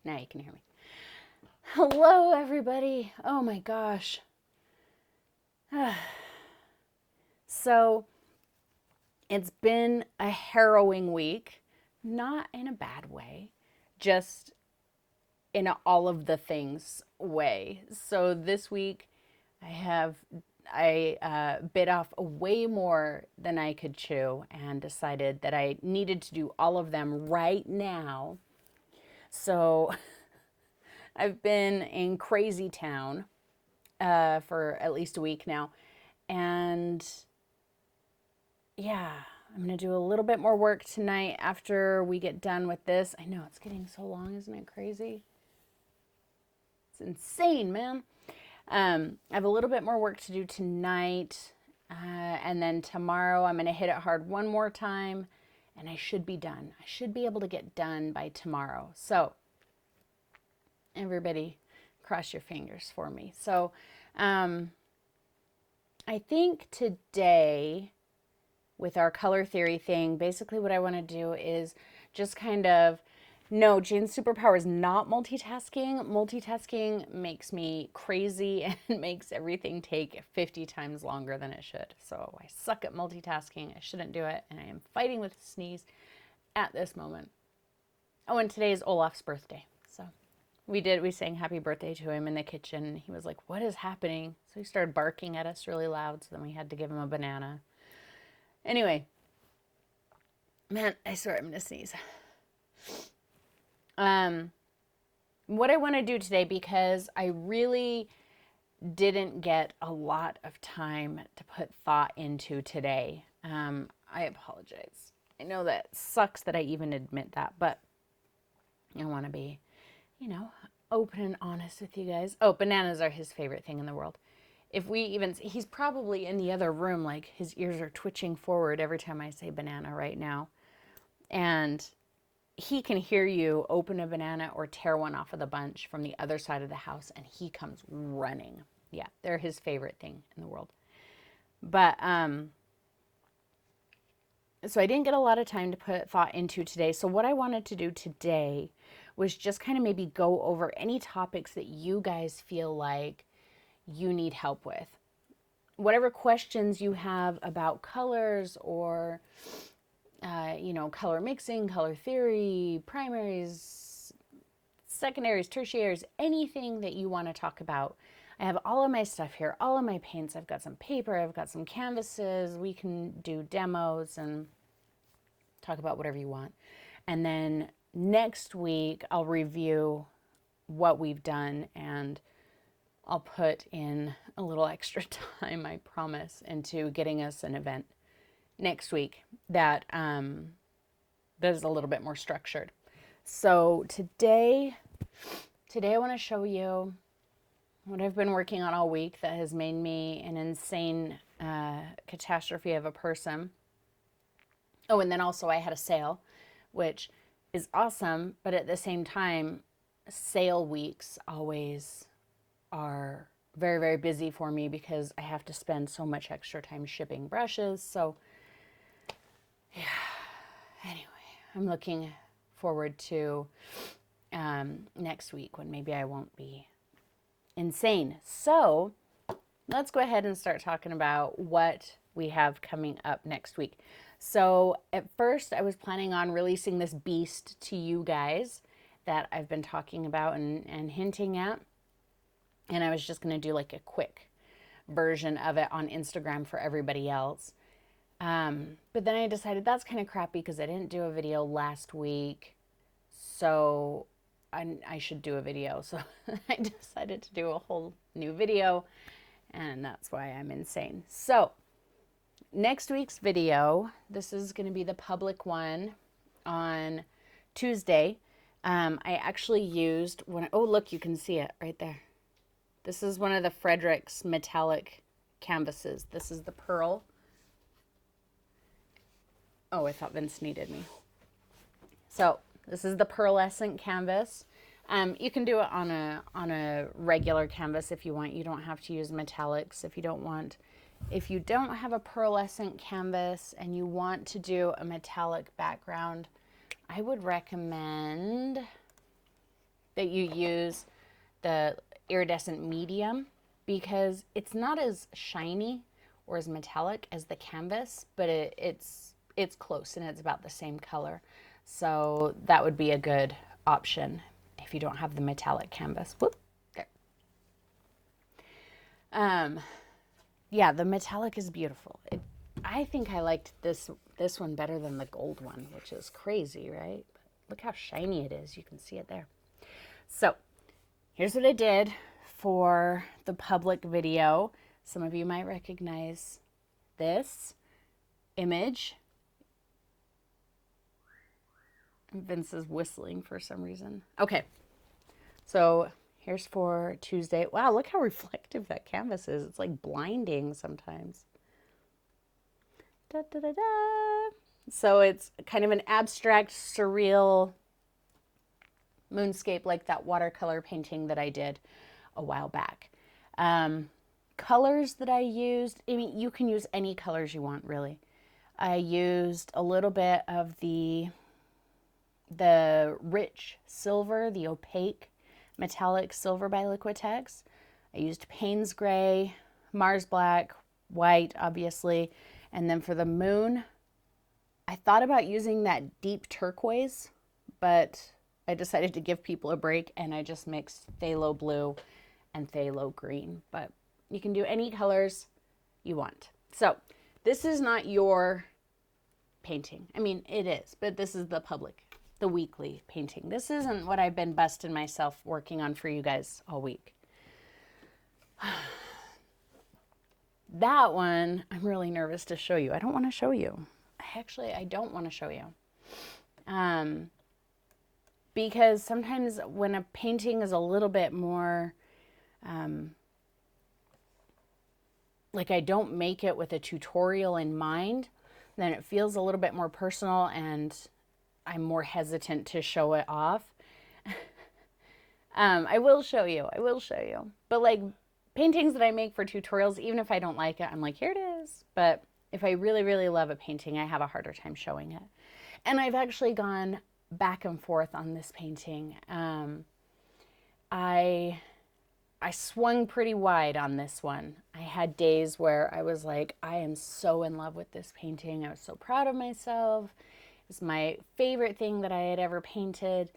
Now you can hear me. Hello, everybody. Oh my gosh. So, it's been a harrowing week, not in a bad way, just in a all of the things way. So, this week I bit off way more than I could chew and decided that I needed to do all of them right now. So, I've been in crazy town for at least a week now. And yeah, I'm going to do a little bit more work tonight after we get done with this. I know it's getting so long, isn't it crazy? It's insane, man. I have a little bit more work to do tonight. And then tomorrow I'm going to hit it hard one more time and I should be done. I should be able to get done by tomorrow. So, everybody, cross your fingers for me. So, I think today, with our color theory thing, basically what I want to do is just kind of, no, Jane's superpower is not multitasking. Multitasking makes me crazy and makes everything take 50 times longer than it should. So I suck at multitasking. I shouldn't do it. And I am fighting with a sneeze at this moment. Oh, and today is Olaf's birthday. So we sang happy birthday to him in the kitchen. He was like, what is happening? So he started barking at us really loud. So then we had to give him a banana. Anyway, man, I swear I'm going to sneeze. What I want to do today, because I really didn't get a lot of time to put thought into today. I apologize. I know that sucks that I even admit that, but I want to be, open and honest with you guys. Oh, bananas are his favorite thing in the world. He's probably in the other room, like his ears are twitching forward every time I say banana right now. And he can hear you open a banana or tear one off of the bunch from the other side of the house and he comes running. Yeah, they're his favorite thing in the world. But, so I didn't get a lot of time to put thought into today. So what I wanted to do today was just kind of maybe go over any topics that you guys feel like you need help with. Whatever questions you have about colors or, color mixing, color theory, primaries, secondaries, tertiaries, anything that you want to talk about. I have all of my stuff here, all of my paints. I've got some paper, I've got some canvases. We can do demos and talk about whatever you want. And then next week, I'll review what we've done and I'll put in a little extra time, I promise, into getting us an event next week that is a little bit more structured. So today I want to show you what I've been working on all week that has made me an insane catastrophe of a person. Oh, and then also I had a sale, which is awesome, but at the same time, sale weeks always are very, very busy for me because I have to spend so much extra time shipping brushes. So, yeah. Anyway, I'm looking forward to next week when maybe I won't be insane. So, let's go ahead and start talking about what we have coming up next week. So, at first, I was planning on releasing this beast to you guys that I've been talking about and hinting at. And I was just going to do like a quick version of it on Instagram for everybody else. But then I decided that's kind of crappy because I didn't do a video last week. So I should do a video. So I decided to do a whole new video. And that's why I'm insane. So next week's video, this is going to be the public one on Tuesday. I actually used one. Oh, look, you can see it right there. This is one of the Fredrix metallic canvases. This is the pearl. Oh, I thought Vince needed me. So this is the pearlescent canvas. You can do it on a regular canvas if you want. You don't have to use metallics if you don't want. If you don't have a pearlescent canvas and you want to do a metallic background, I would recommend that you use the iridescent medium, because it's not as shiny or as metallic as the canvas, but it's close and it's about the same color. So that would be a good option if you don't have the metallic canvas. Whoop, there. Yeah, the metallic is beautiful. I think I liked this one better than the gold one, which is crazy, right? But look how shiny it is. You can see it there. So here's what I did for the public video. Some of you might recognize this image. Vince is whistling for some reason. Okay, so here's for Tuesday. Wow, look how reflective that canvas is. It's like blinding sometimes. Da, da, da, da. So it's kind of an abstract, surreal moonscape, like that watercolor painting that I did a while back. Colors that I used, I mean, you can use any colors you want, really. I used a little bit of the rich silver, the opaque metallic silver by Liquitex. I used Payne's Gray, Mars Black, white, obviously. And then for the moon, I thought about using that deep turquoise, but I decided to give people a break and I just mixed phthalo blue and phthalo green. But you can do any colors you want. So this is not your painting. I mean, it is, but this is the public, the weekly painting. This isn't what I've been busting myself working on for you guys all week. That one, I'm really nervous to show you. I don't want to show you. I don't want to show you. Because sometimes when a painting is a little bit more, like I don't make it with a tutorial in mind, then it feels a little bit more personal and I'm more hesitant to show it off. I will show you. But like paintings that I make for tutorials, even if I don't like it, I'm like, here it is. But if I really, really love a painting, I have a harder time showing it. And I've actually gone back and forth on this painting. I swung pretty wide on this one. I had days where I was like, I am so in love with this painting. I was so proud of myself. It was my favorite thing that I had ever painted.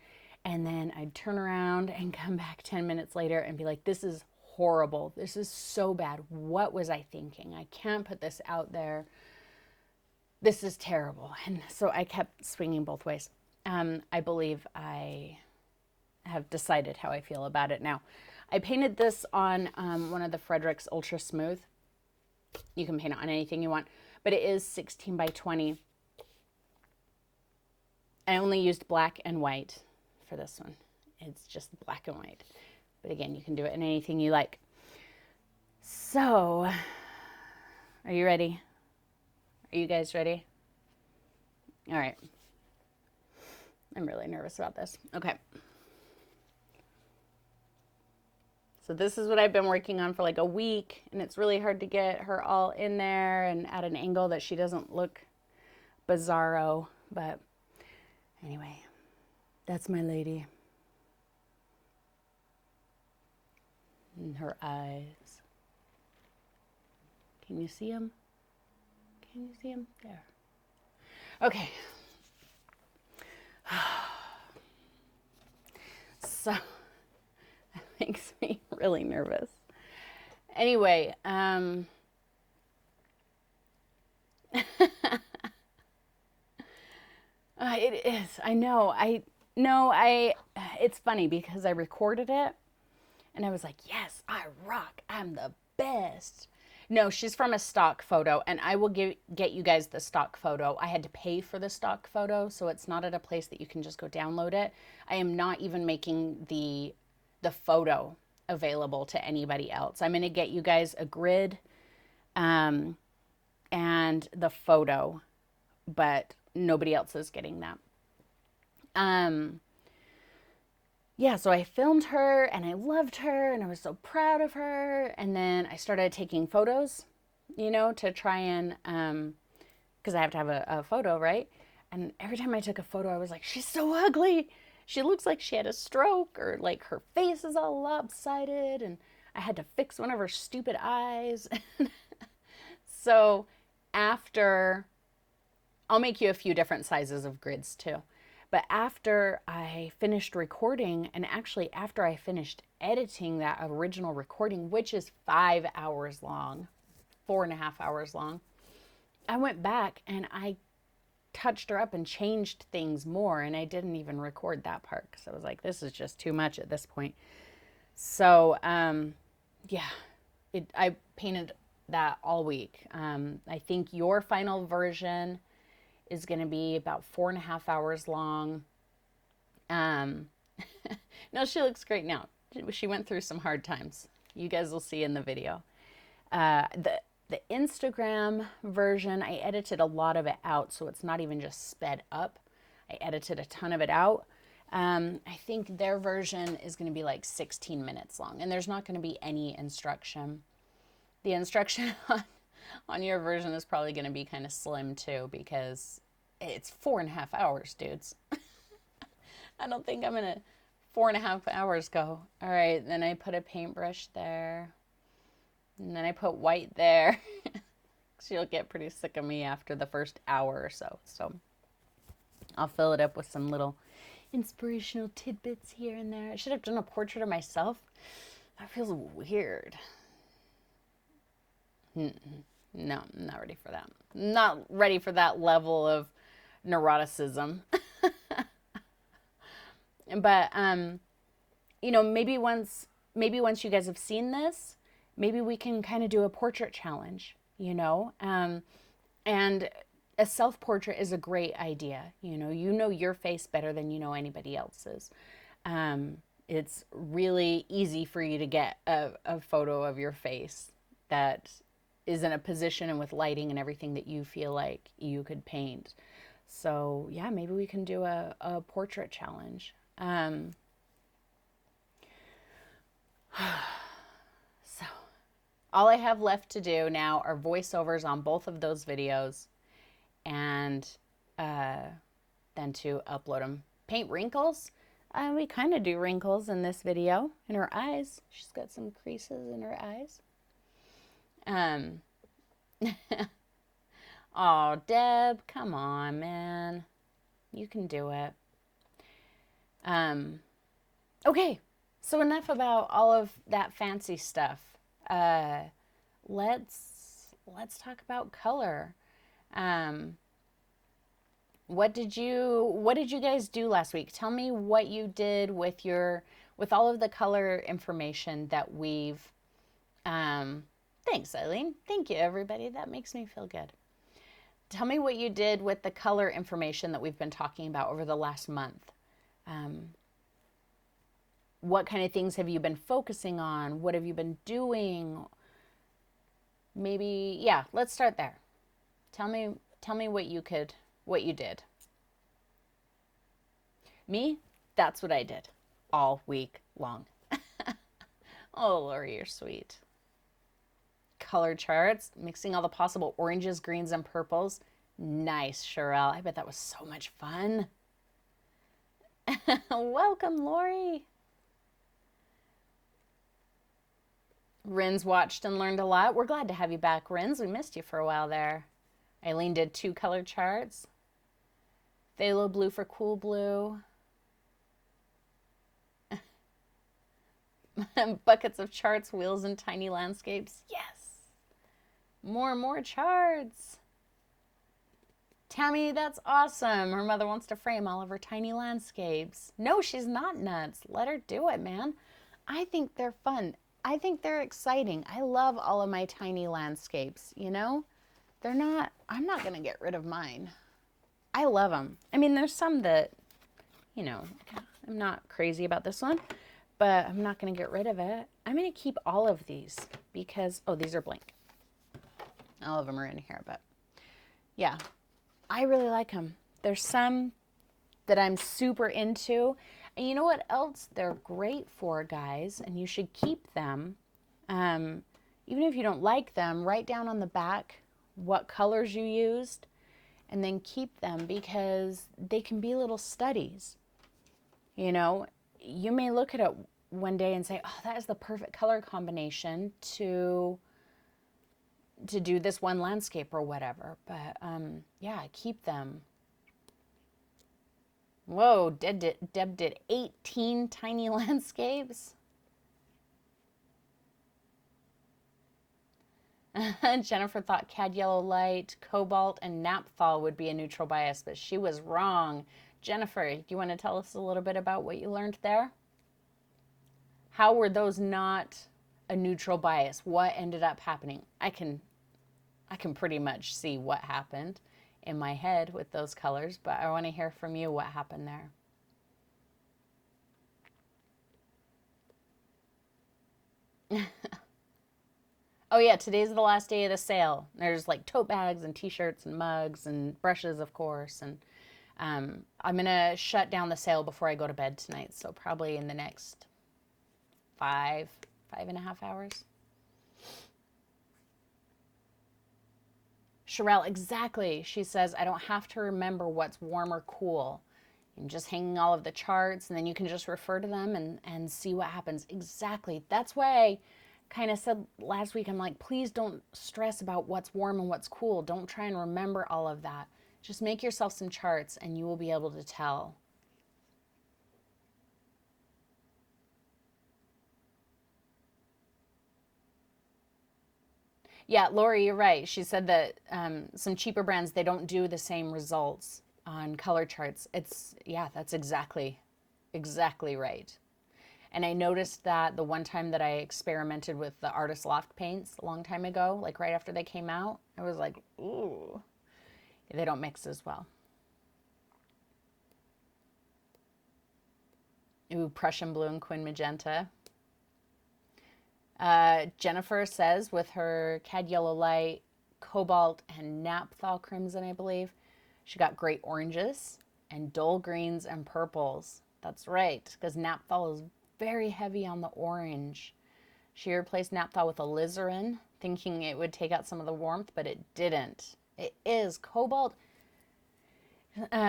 And then I'd turn around and come back 10 minutes later and be like, this is horrible. This is so bad. What was I thinking? I can't put this out there. This is terrible. And so I kept swinging both ways. I believe I have decided how I feel about it now. I painted this on one of the Fredrix Ultra Smooth. You can paint it on anything you want, but it is 16 by 20. I only used black and white for this one. It's just black and white. But again, you can do it in anything you like. So, are you ready? Are you guys ready? All right. I'm really nervous about this. Okay. So this is what I've been working on for like a week, and it's really hard to get her all in there and at an angle that she doesn't look bizarro. But anyway, that's my lady. And her eyes. Can you see them? Can you see them? There. Okay. So that makes me really nervous. Anyway, it is. I know. It's funny because I recorded it and I was like, yes, I rock. I'm the best. No, she's from a stock photo, and I will get you guys the stock photo. I had to pay for the stock photo, so it's not at a place that you can just go download it. I am not even making the photo available to anybody else. I'm going to get you guys a grid and the photo, but nobody else is getting that. Yeah, so I filmed her and I loved her and I was so proud of her. And then I started taking photos, to try and, because I have to have a photo, right? And every time I took a photo, I was like, she's so ugly. she looks like she had a stroke, or like her face is all lopsided, and I had to fix one of her stupid eyes. So after, I'll make you a few different sizes of grids too. But after I finished recording, and actually after I finished editing that original recording, which is 5 hours long, 4.5 hours long, I went back and I touched her up and changed things more, and I didn't even record that part because I was like, this is just too much at this point. So yeah, I painted that all week. I think your final version is going to be about 4.5 hours long. No, she looks great now. She went through some hard times. You guys will see in the video. The Instagram version, I edited a lot of it out, so it's not even just sped up. I edited a ton of it out. I think their version is going to be like 16 minutes long, and there's not going to be any instruction. The instruction on your version is probably going to be kind of slim too, because it's 4.5 hours, dudes. I don't think I'm going to 4.5 hours go. All right, then I put a paintbrush there. And then I put white there. She'll get pretty sick of me after the first hour or so. So I'll fill it up with some little inspirational tidbits here and there. I should have done a portrait of myself. That feels weird. No, I'm not ready for that. Not ready for that level of neuroticism. But you know, maybe once you guys have seen this, maybe we can kind of do a portrait challenge, you know? And a self-portrait is a great idea. You know your face better than you know anybody else's. It's really easy for you to get a photo of your face that is in a position and with lighting and everything that you feel like you could paint. So yeah, maybe we can do a portrait challenge. So all I have left to do now are voiceovers on both of those videos, and then to upload them. Paint wrinkles. We kind of do wrinkles in this video. In her eyes. She's got some creases in her eyes. Oh, Deb, come on, man. You can do it. Okay, so enough about all of that fancy stuff. Let's talk about color. What did you guys do last week? Tell me what you did with all of the color information that we've. Thanks, Eileen. Thank you, everybody. That makes me feel good. Tell me what you did with the color information that we've been talking about over the last month. What kind of things have you been focusing on? What have you been doing? Maybe, yeah, let's start there. Tell me what you did. Me, that's what I did all week long. Oh, Lori, you're sweet. Color charts, mixing all the possible oranges, greens, and purples. Nice, Sherelle. I bet that was so much fun. Welcome, Lori. Rins watched and learned a lot. We're glad to have you back, Rins. We missed you for a while there. Eileen did 2 color charts. Phthalo blue for cool blue. Buckets of charts, wheels, and tiny landscapes. Yes. More charts. Tammy, that's awesome. Her mother wants to frame all of her tiny landscapes. No, she's not nuts. Let her do it, man. I think they're fun. I think they're exciting. I love all of my tiny landscapes, you know? I'm not going to get rid of mine. I love them. I mean, there's some that, you know, I'm not crazy about this one, but I'm not going to get rid of it. I'm going to keep all of these because, oh, these are blank. All of them are in here, but yeah, I really like them. There's some that I'm super into. And you know what else they're great for, guys, and you should keep them. Even if you don't like them, write down on the back what colors you used and then keep them because they can be little studies. You know, you may look at it one day and say, oh, that is the perfect color combination to do this one landscape or whatever. But yeah, keep them. Whoa, Deb did 18 tiny landscapes. Jennifer thought cad yellow light, cobalt, and naphthol would be a neutral bias, but she was wrong. Jennifer, do you want to tell us a little bit about what you learned there? How were those not a neutral bias? What ended up happening? I can pretty much see what happened in my head with those colors, but I want to hear from you what happened there. Oh yeah, today's the last day of the sale. There's like tote bags and t-shirts and mugs and brushes, of course. And I'm gonna shut down the sale before I go to bed tonight. So probably in the next 5.5 hours. Sherelle, exactly. She says, I don't have to remember what's warm or cool. I'm just hanging all of the charts and then you can just refer to them and see what happens. Exactly. That's why I kind of said last week, I'm like, please don't stress about what's warm and what's cool. Don't try and remember all of that. Just make yourself some charts and you will be able to tell. Yeah, Lori, you're right. She said that some cheaper brands, they don't do the same results on color charts. Yeah, that's exactly right. And I noticed that the one time that I experimented with the Artist Loft paints a long time ago, like right after they came out, I was like, ooh, they don't mix as well. Ooh, Prussian blue and Quin magenta. Jennifer says with her cad yellow light, cobalt, and naphthol crimson, I believe, she got great oranges and dull greens and purples. That's right, because naphthol is very heavy on the orange. She replaced naphthol with alizarin, thinking it would take out some of the warmth, but it didn't. It is cobalt.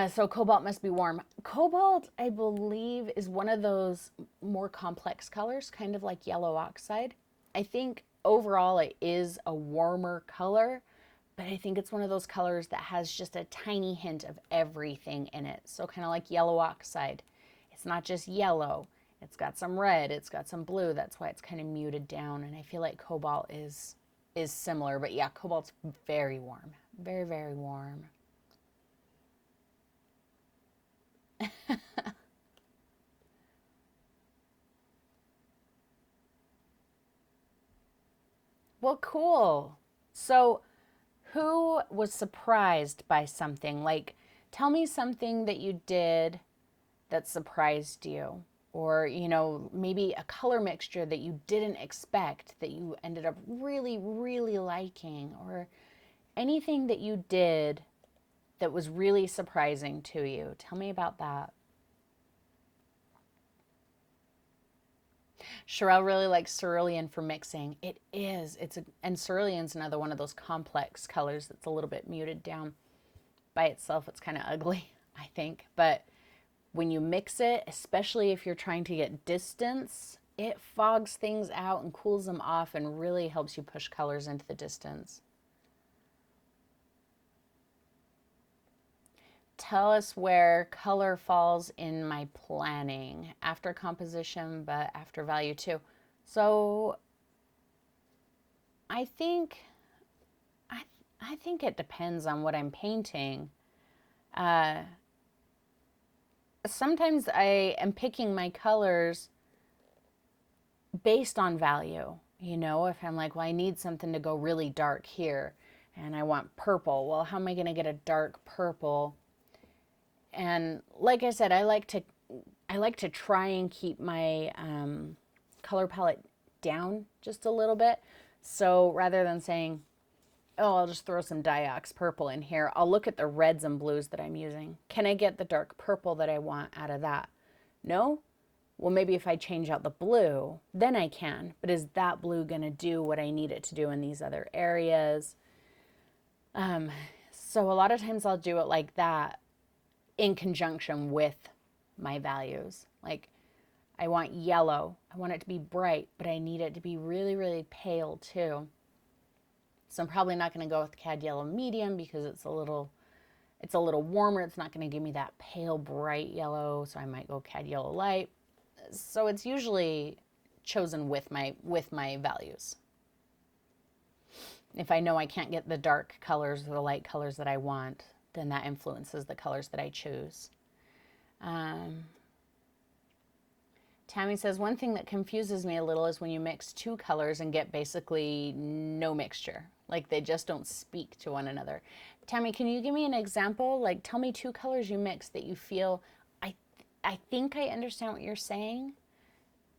So cobalt must be warm. Cobalt, I believe, is one of those more complex colors, kind of like yellow oxide. I think overall it is a warmer color, but I think it's one of those colors that has just a tiny hint of everything in it. So kind of like yellow oxide. It's not just yellow. It's got some red, it's got some blue. That's why it's kind of muted down. And I feel like cobalt is similar, but yeah, cobalt's very warm. Very, very warm. Well, cool. So, who was surprised by something? Like, tell me something that you did that surprised you. Or, maybe a color mixture that you didn't expect that you ended up really, really liking. Or anything that you did that was really surprising to you. Tell me about that. Sherelle really likes cerulean for mixing. It is. And cerulean's another one of those complex colors that's a little bit muted down. By itself, it's kind of ugly, I think. But when you mix it, especially if you're trying to get distance, it fogs things out and cools them off and really helps you push colors into the distance. Tell us where color falls in my planning after composition, but after value too. So I think I think it depends on what I'm painting. Sometimes I am picking my colors based on value. If I'm like, well, I need something to go really dark here and I want purple. Well, how am I going to get a dark purple? And like I said, I like to try and keep my color palette down just a little bit. So rather than saying, oh, I'll just throw some Diox purple in here, I'll look at the reds and blues that I'm using. Can I get the dark purple that I want out of that? No? Well, maybe if I change out the blue, then I can. But is that blue going to do what I need it to do in these other areas? So a lot of times I'll do it like that in conjunction with my values. Like, I want yellow. I want it to be bright, but I need it to be really, really pale too. So I'm probably not going to go with Cad Yellow Medium because it's a little warmer. It's not going to give me that pale, bright yellow. So I might go Cad Yellow Light. So it's usually chosen with my values. If I know I can't get the dark colors or the light colors that I want, then that influences the colors that I choose. Tammy says, one thing that confuses me a little is when you mix two colors and get basically no mixture. Like they just don't speak to one another. Tammy, can you give me an example? Like tell me two colors you mix that you feel, I think I understand what you're saying,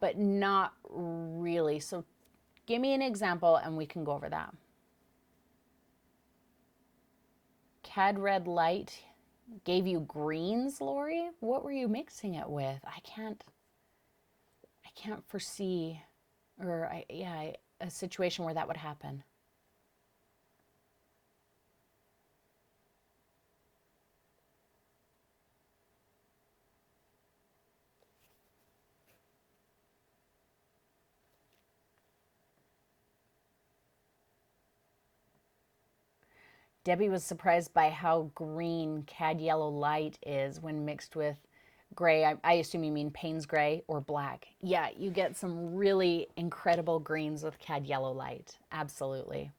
but not really. So give me an example and we can go over that. Cad Red Light gave you greens, Lori? What were you mixing it with? I can't foresee, or a situation where that would happen. Debbie was surprised by how green Cad Yellow Light is when mixed with gray. I assume you mean Payne's Gray or black. Yeah, you get some really incredible greens with Cad Yellow Light. Absolutely.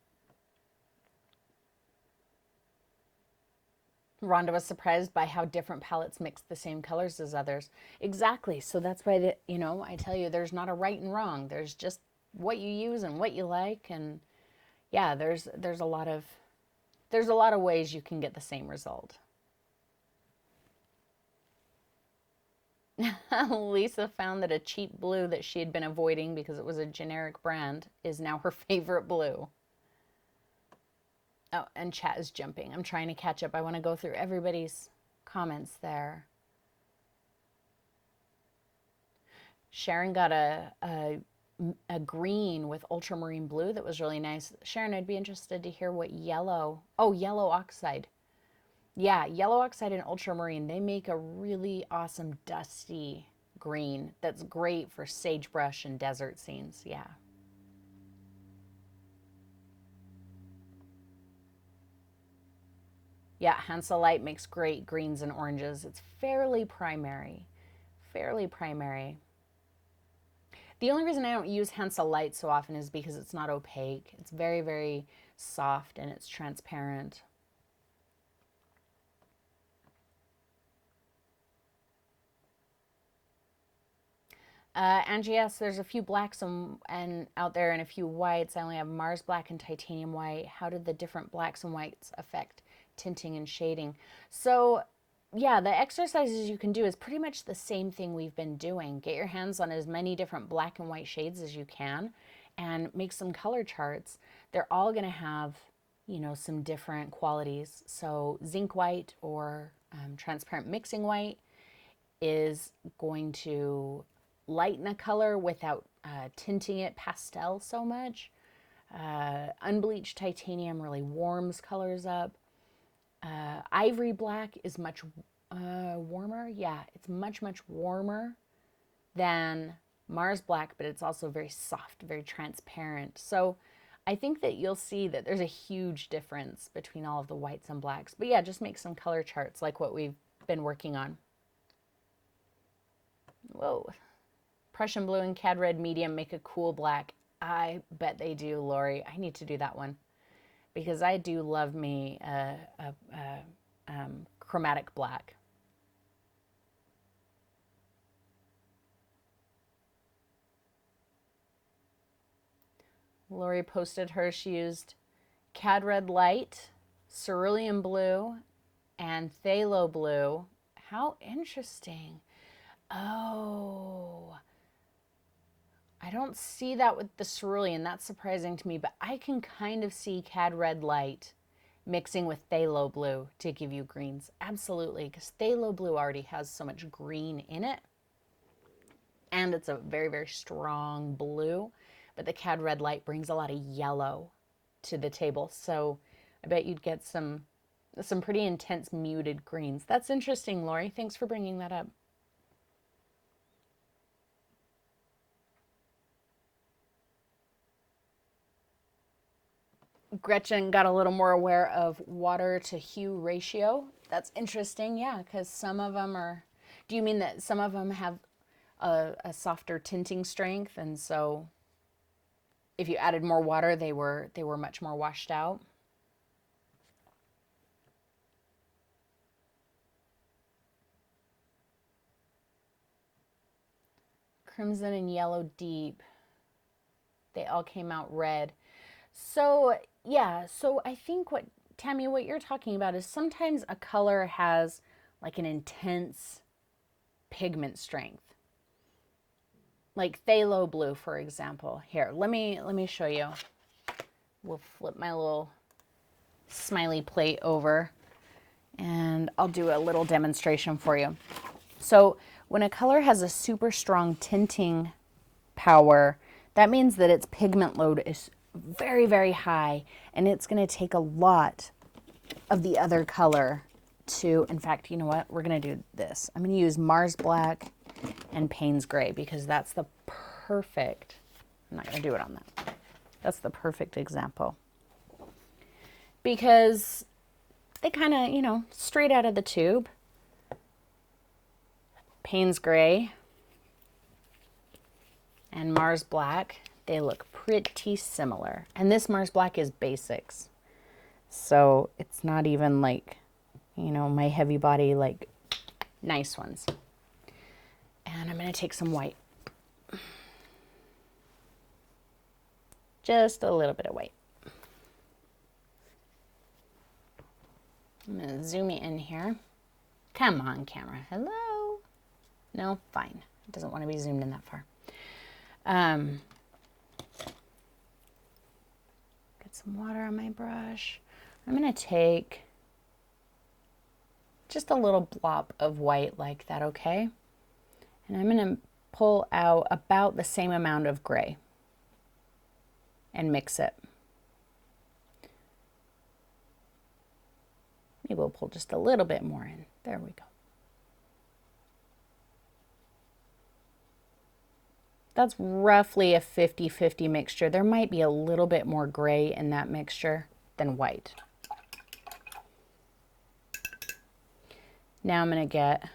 Rhonda was surprised by how different palettes mix the same colors as others. Exactly. So that's why, I tell you, there's not a right and wrong. There's just what you use and what you like. And yeah, there's a lot of ways you can get the same result. Lisa found that a cheap blue that she had been avoiding because it was a generic brand is now her favorite blue. Oh, and chat is jumping. I'm trying to catch up. I want to go through everybody's comments there. Sharon got a green with ultramarine blue that was really nice. Sharon, I'd be interested to hear what yellow oxide. Yeah, yellow oxide and ultramarine, they make a really awesome dusty green that's great for sagebrush and desert scenes. Yeah. Yeah, Hansel Light makes great greens and oranges. It's fairly primary. Fairly primary. The only reason I don't use Hansel Light so often is because it's not opaque. It's very, very soft and it's transparent. Angie asks, there's a few blacks and out there and a few whites. I only have Mars Black and Titanium White. How did the different blacks and whites affect tinting and shading? So yeah, the exercises you can do is pretty much the same thing we've been doing. Get your hands on as many different black and white shades as you can and make some color charts. They're all going to have, some different qualities. So zinc white or transparent mixing white is going to lighten a color without tinting it pastel so much. Unbleached titanium really warms colors up. Ivory black is much warmer. Yeah, it's much, much warmer than Mars Black, but it's also very soft, very transparent. So I think that you'll see that there's a huge difference between all of the whites and blacks. But yeah, just make some color charts like what we've been working on. Whoa. Prussian blue and Cad Red medium make a cool black. I bet they do, Lori. I need to do that one because I do love me a chromatic black. Lori posted hers. She used Cad Red Light, Cerulean Blue, and Phthalo Blue. How interesting. Oh, I don't see that with the cerulean. That's surprising to me, but I can kind of see Cad Red Light mixing with Phthalo Blue to give you greens. Absolutely, because Phthalo Blue already has so much green in it. And it's a very, very strong blue. But the Cad Red Light brings a lot of yellow to the table. So I bet you'd get some pretty intense muted greens. That's interesting, Lori. Thanks for bringing that up. Gretchen got a little more aware of water to hue ratio. That's interesting, yeah, because some of them are, do you mean that some of them have a softer tinting strength, and so if you added more water, they were much more washed out? Crimson and yellow deep, they all came out red. So yeah, so I think what, Tammy, what you're talking about is sometimes a color has like an intense pigment strength. Like phthalo blue, for example. Here, let me show you. We'll flip my little smiley plate over and I'll do a little demonstration for you. So when a color has a super strong tinting power, that means that its pigment load is very, very high, and it's going to take a lot of the other color to, in fact, you know what? We're going to do this. I'm going to use Mars Black and Payne's Gray because that's the perfect, I'm not going to do it on that. That's the perfect example. Because they kind of, you know, straight out of the tube. Payne's Gray and Mars Black, they look pretty similar. And this Mars Black is basics. So it's not even like, you know, my heavy body, like nice ones. And I'm going to take some white. Just a little bit of white. I'm going to zoom you in here. Come on, camera. Hello? No? Fine. It doesn't want to be zoomed in that far. Get some water on my brush. I'm going to take just a little blob of white like that, okay? And I'm going to pull out about the same amount of gray and mix it. Maybe we'll pull just a little bit more in. There we go. That's roughly a 50-50 mixture. There might be a little bit more gray in that mixture than white. Now I'm going to get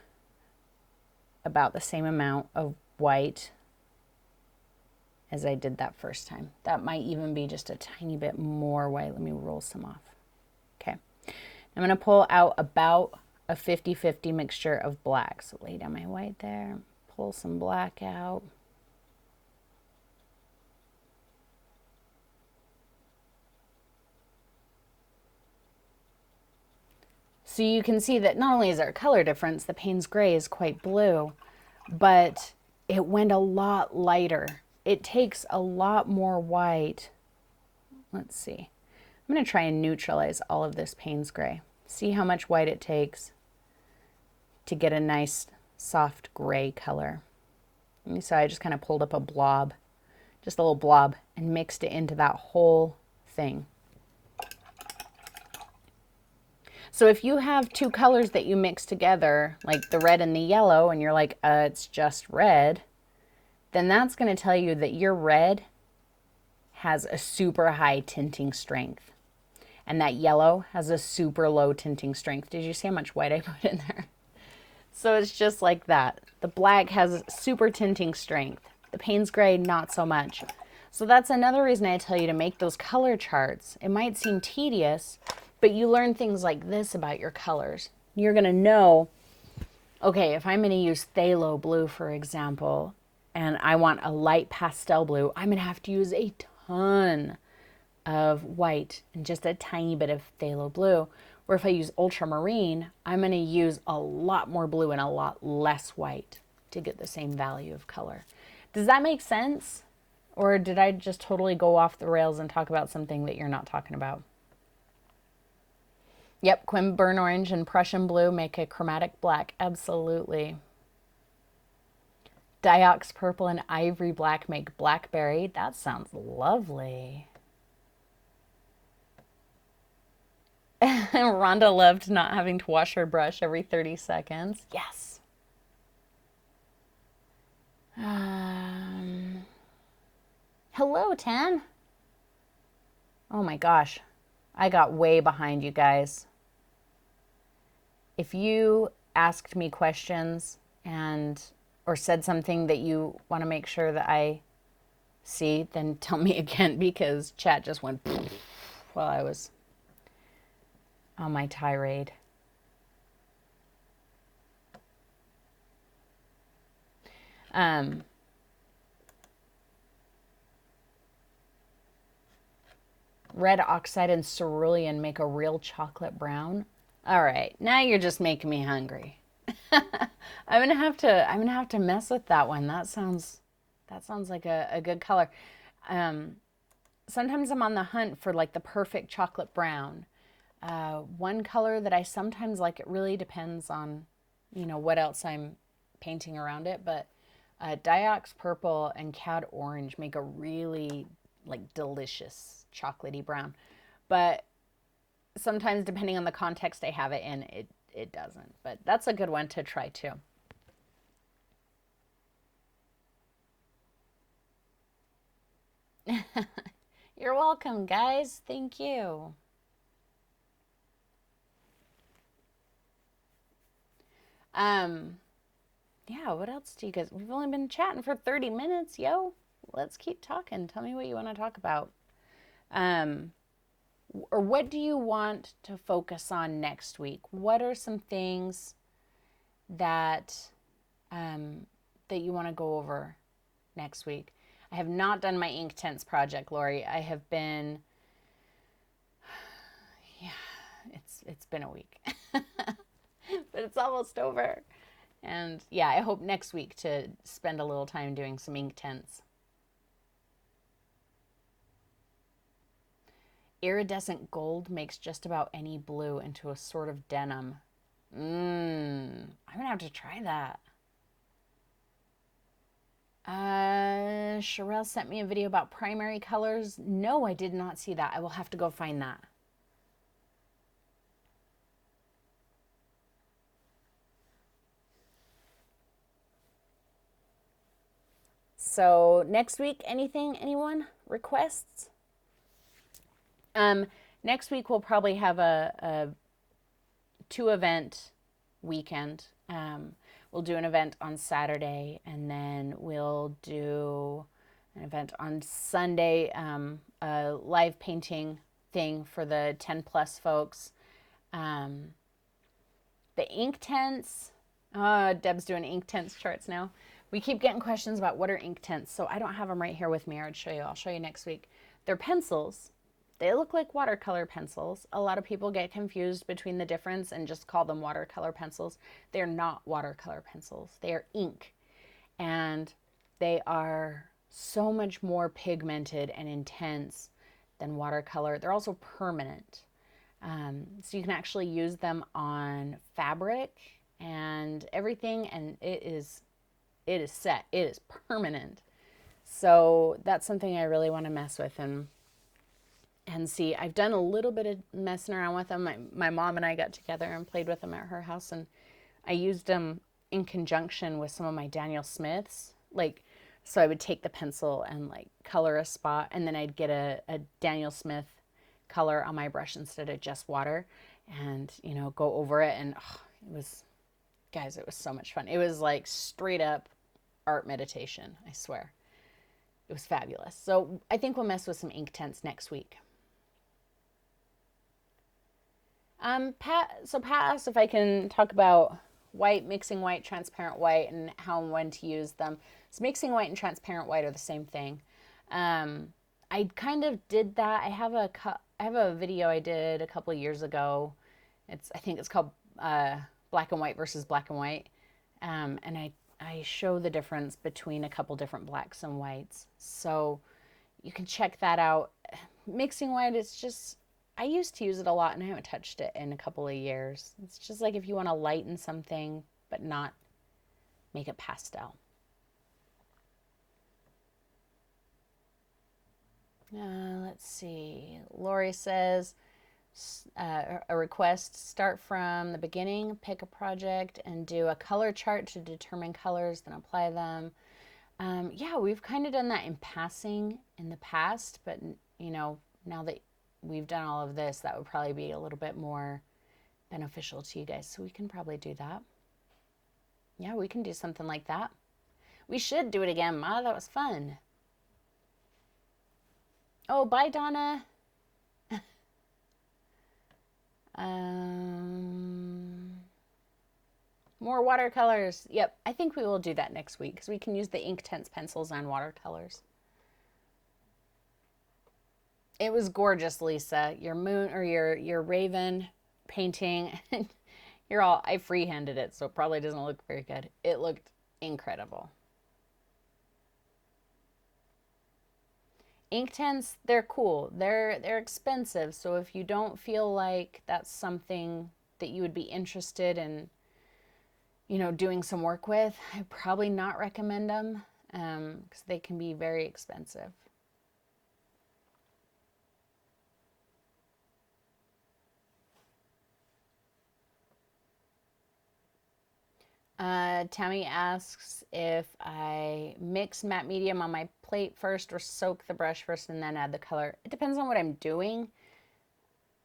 about the same amount of white as I did that first time. That might even be just a tiny bit more white. Let me roll some off. Okay. I'm going to pull out about a 50-50 mixture of black. So lay down my white there, pull some black out. So you can see that not only is there a color difference, the Payne's Gray is quite blue, but it went a lot lighter. It takes a lot more white. Let's see. I'm going to try and neutralize all of this Payne's Gray. See how much white it takes to get a nice soft gray color. And so I just kind of pulled up a blob, just a little blob, and mixed it into that whole thing. So if you have two colors that you mix together, like the red and the yellow, and you're like, it's just red, then that's going to tell you that your red has a super high tinting strength. And that yellow has a super low tinting strength. Did you see how much white I put in there? So it's just like that. The black has super tinting strength. The Payne's Gray, not so much. So that's another reason I tell you to make those color charts. It might seem tedious, but you learn things like this about your colors. You're going to know, okay, if I'm going to use phthalo blue, for example, and I want a light pastel blue, I'm going to have to use a ton of white and just a tiny bit of phthalo blue. Or if I use ultramarine, I'm going to use a lot more blue and a lot less white to get the same value of color. Does that make sense? Or did I just totally go off the rails and talk about something that you're not talking about? Yep, Quim Burnt Orange and Prussian Blue make a chromatic black. Absolutely. Diox Purple and Ivory Black make Blackberry. That sounds lovely. Rhonda loved not having to wash her brush every 30 seconds. Yes. Hello, Tan. Oh my gosh. I got way behind, you guys. If you asked me questions and or said something that you want to make sure that I see, then tell me again because chat just went while I was on my tirade. Red oxide and cerulean make a real chocolate brown. All right, now you're just making me hungry. I'm gonna have to mess with that one. That sounds like a good color. Sometimes I'm on the hunt for like the perfect chocolate brown. One color that I sometimes like, it really depends on, what else I'm painting around it, but Diox purple and cad orange make a really like delicious chocolatey brown. But sometimes depending on the context I have it in, it doesn't. But that's a good one to try too. You're welcome, guys. Thank you. Yeah, what else do you guys? We've only been chatting for 30 minutes, yo. Let's keep talking. Tell me what you want to talk about. Or what do you want to focus on next week? What are some things that that you want to go over next week? I have not done my Inktense project, Lori. I have been, yeah, it's been a week, but it's almost over. And yeah, I hope next week to spend a little time doing some Inktense. Iridescent gold makes just about any blue into a sort of denim. I'm gonna have to try that. Sherelle sent me a video about primary colors. No, I did not see that. I will have to go find that. So next week, anyone? Requests? Next week we'll probably have a 2-event weekend. We'll do an event on Saturday, and then we'll do an event on Sunday, a live painting thing for the 10 plus folks. The Inktense, Deb's doing Inktense charts now. We keep getting questions about what are Inktense, so I don't have them right here with me. I'll show you next week. They're pencils. They look like watercolor pencils. A lot of people get confused between the difference and just call them watercolor pencils. They're not watercolor pencils. They are ink. And they are so much more pigmented and intense than watercolor. They're also permanent. So you can actually use them on fabric and everything, and it is set. It is permanent. So that's something I really want to mess with and see. I've done a little bit of messing around with them. My mom and I got together and played with them at her house, and I used them in conjunction with some of my Daniel Smiths. Like, so I would take the pencil and like color a spot, and then I'd get a Daniel Smith color on my brush instead of just water, and go over it. And it was, guys, it was so much fun. It was like straight up art meditation, I swear. It was fabulous. So I think we'll mess with some Inktense next week. Pat asked if I can talk about white, mixing white, transparent white, and how and when to use them. So mixing white and transparent white are the same thing. I kind of did that. I have a video I did a couple of years ago. I think it's called black and white versus black and white, and I show the difference between a couple different blacks and whites. So you can check that out. Mixing white, it's just, I used to use it a lot and I haven't touched it in a couple of years. It's just like if you want to lighten something but not make it pastel. Let's see. Lori says, a request, start from the beginning, pick a project and do a color chart to determine colors, then apply them. Yeah, we've kind of done that in passing in the past, but now that we've done all of this, that would probably be a little bit more beneficial to you guys. So we can probably do that. Yeah, we can do something like that. We should do it again, Ma. That was fun. Oh, bye, Donna. More watercolors. Yep, I think we will do that next week because we can use the Inktense pencils on watercolors. It was gorgeous, Lisa. Your moon or your raven painting. You're all, I freehanded it, so it probably doesn't look very good. It looked incredible. Inktense, they're cool. They're expensive, so if you don't feel like that's something that you would be interested in, you know, doing some work with, I probably not recommend them because they can be very expensive. Tammy asks if I mix matte medium on my plate first or soak the brush first and then add the color. It depends on what I'm doing.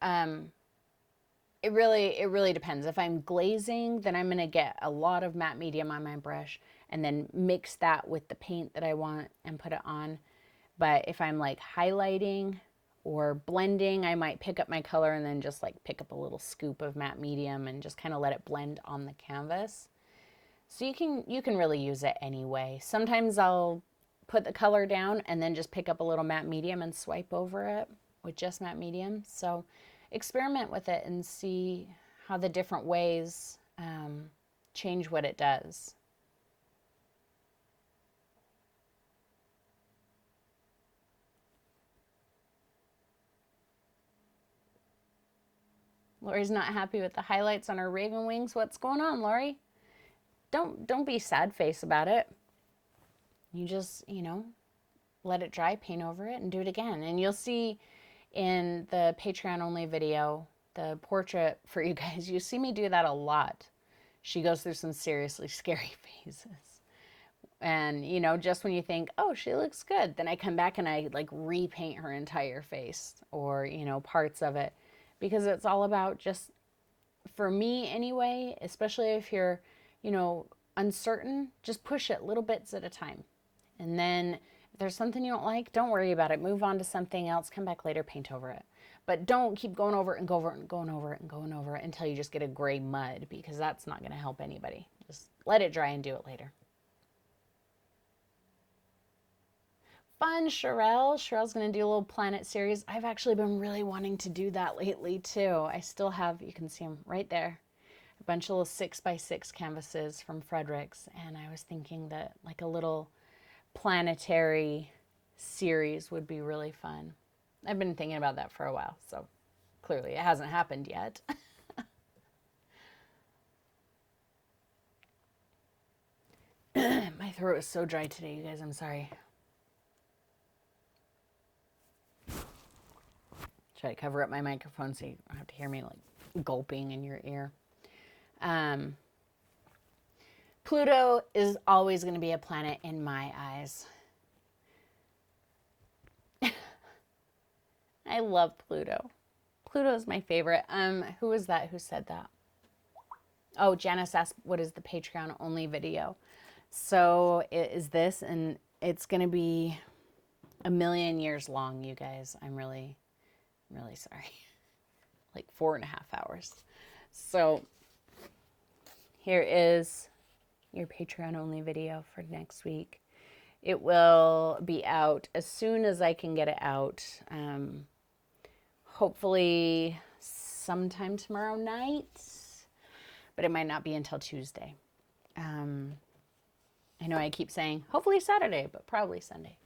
It really depends. If I'm glazing, then I'm going to get a lot of matte medium on my brush and then mix that with the paint that I want and put it on. But if I'm like highlighting or blending, I might pick up my color and then just like pick up a little scoop of matte medium and just kind of let it blend on the canvas. So you can really use it anyway. Sometimes I'll put the color down and then just pick up a little matte medium and swipe over it with just matte medium. So experiment with it and see how the different ways change what it does. Lori's not happy with the highlights on her raven wings. What's going on, Lori? Don't be sad face about it. You just, you know, let it dry, paint over it, and do it again. And you'll see in the Patreon only video, the portrait for you guys, you see me do that a lot. She goes through some seriously scary phases. And, you know, just when you think, oh, she looks good, then I come back and I like repaint her entire face or, you know, parts of it. Because it's all about just, for me anyway, especially if you're, you know, uncertain, just push it little bits at a time. And then if there's something you don't like, don't worry about it. Move on to something else. Come back later, paint over it. But don't keep going over it and going over it and going over it and going over it until you just get a gray mud, because that's not going to help anybody. Just let it dry and do it later. Fun, Sherelle. Sherelle's going to do a little planet series. I've actually been really wanting to do that lately too. I still have, you can see them right there, a bunch of little 6x6 canvases from Fredericks, and I was thinking that like a little planetary series would be really fun. I've been thinking about that for a while, so clearly it hasn't happened yet. My throat is so dry today, you guys. I'm sorry. Should I cover up my microphone so you don't have to hear me like gulping in your ear? Pluto is always going to be a planet in my eyes. I love Pluto. Pluto is my favorite. Who was that who said that? Oh, Janice asked, what is the Patreon only video? So it is this, and it's going to be a million years long, you guys. I'm really sorry. Like 4.5 hours. So here is your Patreon only video for next week. It will be out as soon as I can get it out. Hopefully sometime tomorrow night, but it might not be until Tuesday. I know I keep saying hopefully Saturday, but probably Sunday.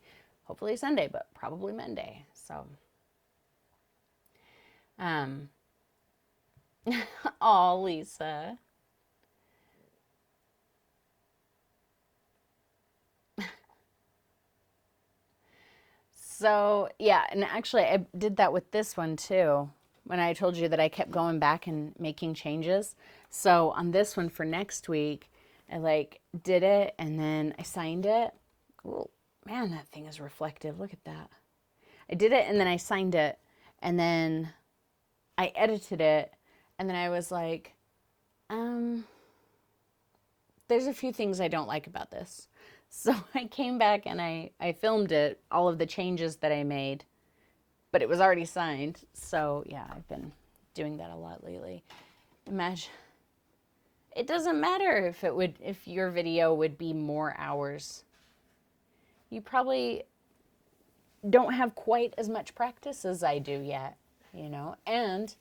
Hopefully Sunday, but probably Monday. So, oh, Lisa. So, yeah, and actually I did that with this one too, when I told you that I kept going back and making changes. So on this one for next week, I like did it and then I signed it. Oh, man, that thing is reflective. Look at that. I did it and then I signed it. And then I edited it, and then I was like, um, there's a few things I don't like about this. So I came back and I filmed it, all of the changes that I made, but it was already signed. So yeah, I've been doing that a lot lately. Imagine, it doesn't matter if your video would be more hours. You probably don't have quite as much practice as I do yet, you know? And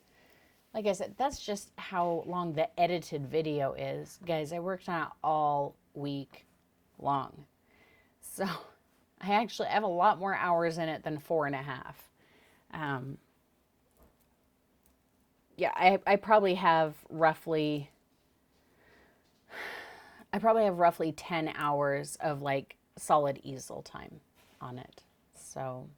like I said, that's just how long the edited video is. Guys, I worked on it all week long. So I actually have a lot more hours in it than 4.5. Yeah, I probably have roughly 10 hours of like solid easel time on it. So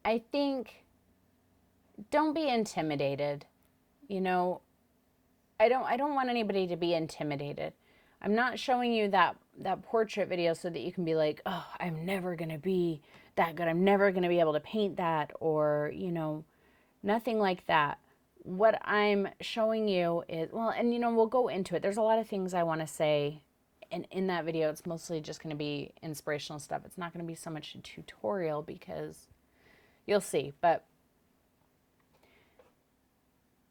I think don't be intimidated. You know, I don't want anybody to be intimidated. I'm not showing you that portrait video so that you can be like, "Oh, I'm never going to be that good. I'm never going to be able to paint that," or, you know, nothing like that. What I'm showing you is, well, and you know, we'll go into it. There's a lot of things I want to say. And in that video, it's mostly just going to be inspirational stuff. It's not going to be so much a tutorial because you'll see. But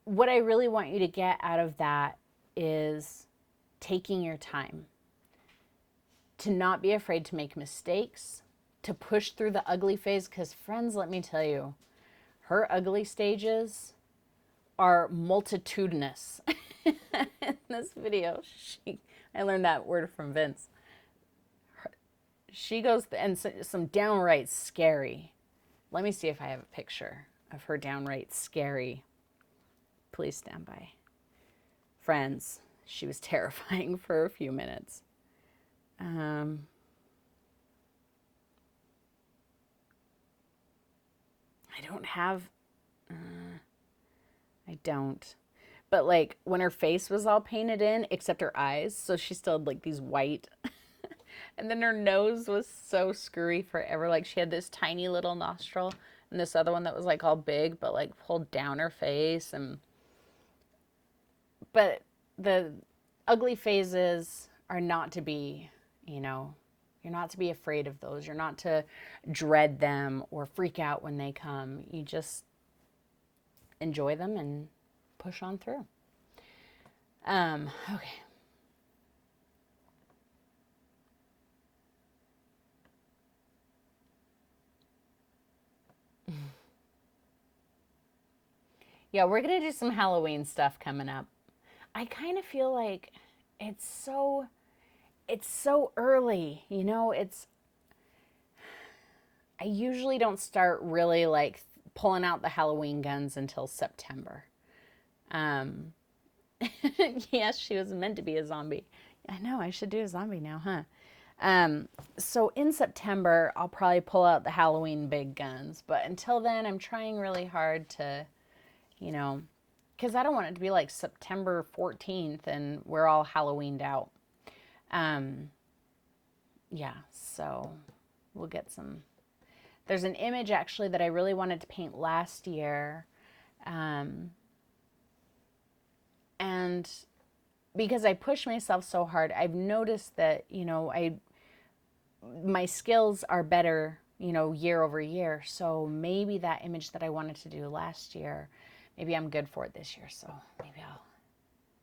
what I really want you to get out of that is taking your time, to not be afraid to make mistakes, to push through the ugly phase. Because friends, let me tell you, her ugly stages are multitudinous. In this video, I learned that word from Vince. She goes, and some downright scary. Let me see if I have a picture of her downright scary. Please stand by. Friends, she was terrifying for a few minutes. I don't have, I don't. But like when her face was all painted in, except her eyes, so she still had like these white. And then her nose was so screwy forever. Like she had this tiny little nostril and this other one that was like all big, but like pulled down her face. But the ugly phases are not to be, you know, you're not to be afraid of those. You're not to dread them or freak out when they come. You just enjoy them and push on through. Okay. Yeah, we're going to do some Halloween stuff coming up. I kind of feel like it's so early, you know, I usually don't start really like pulling out the Halloween guns until September. Um, yes, she was meant to be a zombie. I know, I should do a zombie now, huh? So in September, I'll probably pull out the Halloween big guns. But until then, I'm trying really hard to, you know, because I don't want it to be like September 14th and we're all Halloweened out. Um, yeah, so we'll get some. There's an image actually that I really wanted to paint last year. And because I push myself so hard, I've noticed that, you know, my skills are better, you know, year over year. So maybe that image that I wanted to do last year, maybe I'm good for it this year. So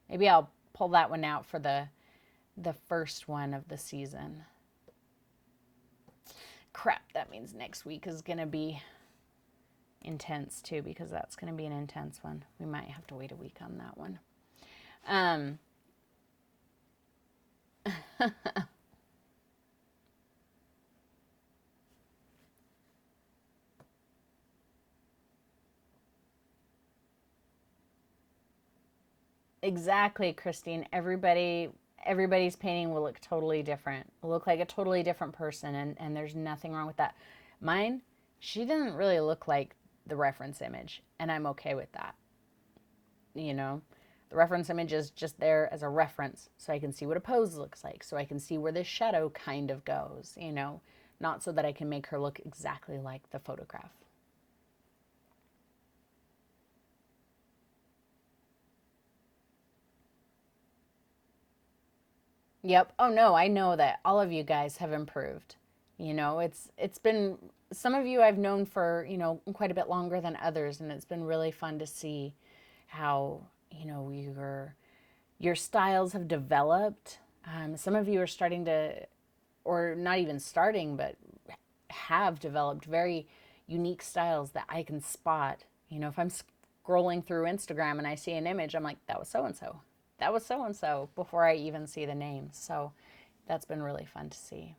maybe I'll pull that one out for the first one of the season. Crap, that means next week is going to be intense too, because that's going to be an intense one. We might have to wait a week on that one. Exactly, Christine. Everybody's painting will look totally different. Will look like a totally different person, and there's nothing wrong with that. Mine, she didn't really look like the reference image, and I'm okay with that. You know, The reference image is just there as a reference so I can see what a pose looks like, so I can see where this shadow kind of goes, you know, not so that I can make her look exactly like the photograph. Yep. Oh no, I know that all of you guys have improved. You know, it's been some of you I've known for, you know, quite a bit longer than others, and it's been really fun to see how, you know, your styles have developed. Some of you are starting to, or not even starting, but have developed very unique styles that I can spot. You know, if I'm scrolling through Instagram and I see an image, I'm like, that was so and so. That was so and so before I even see the name. So that's been really fun to see.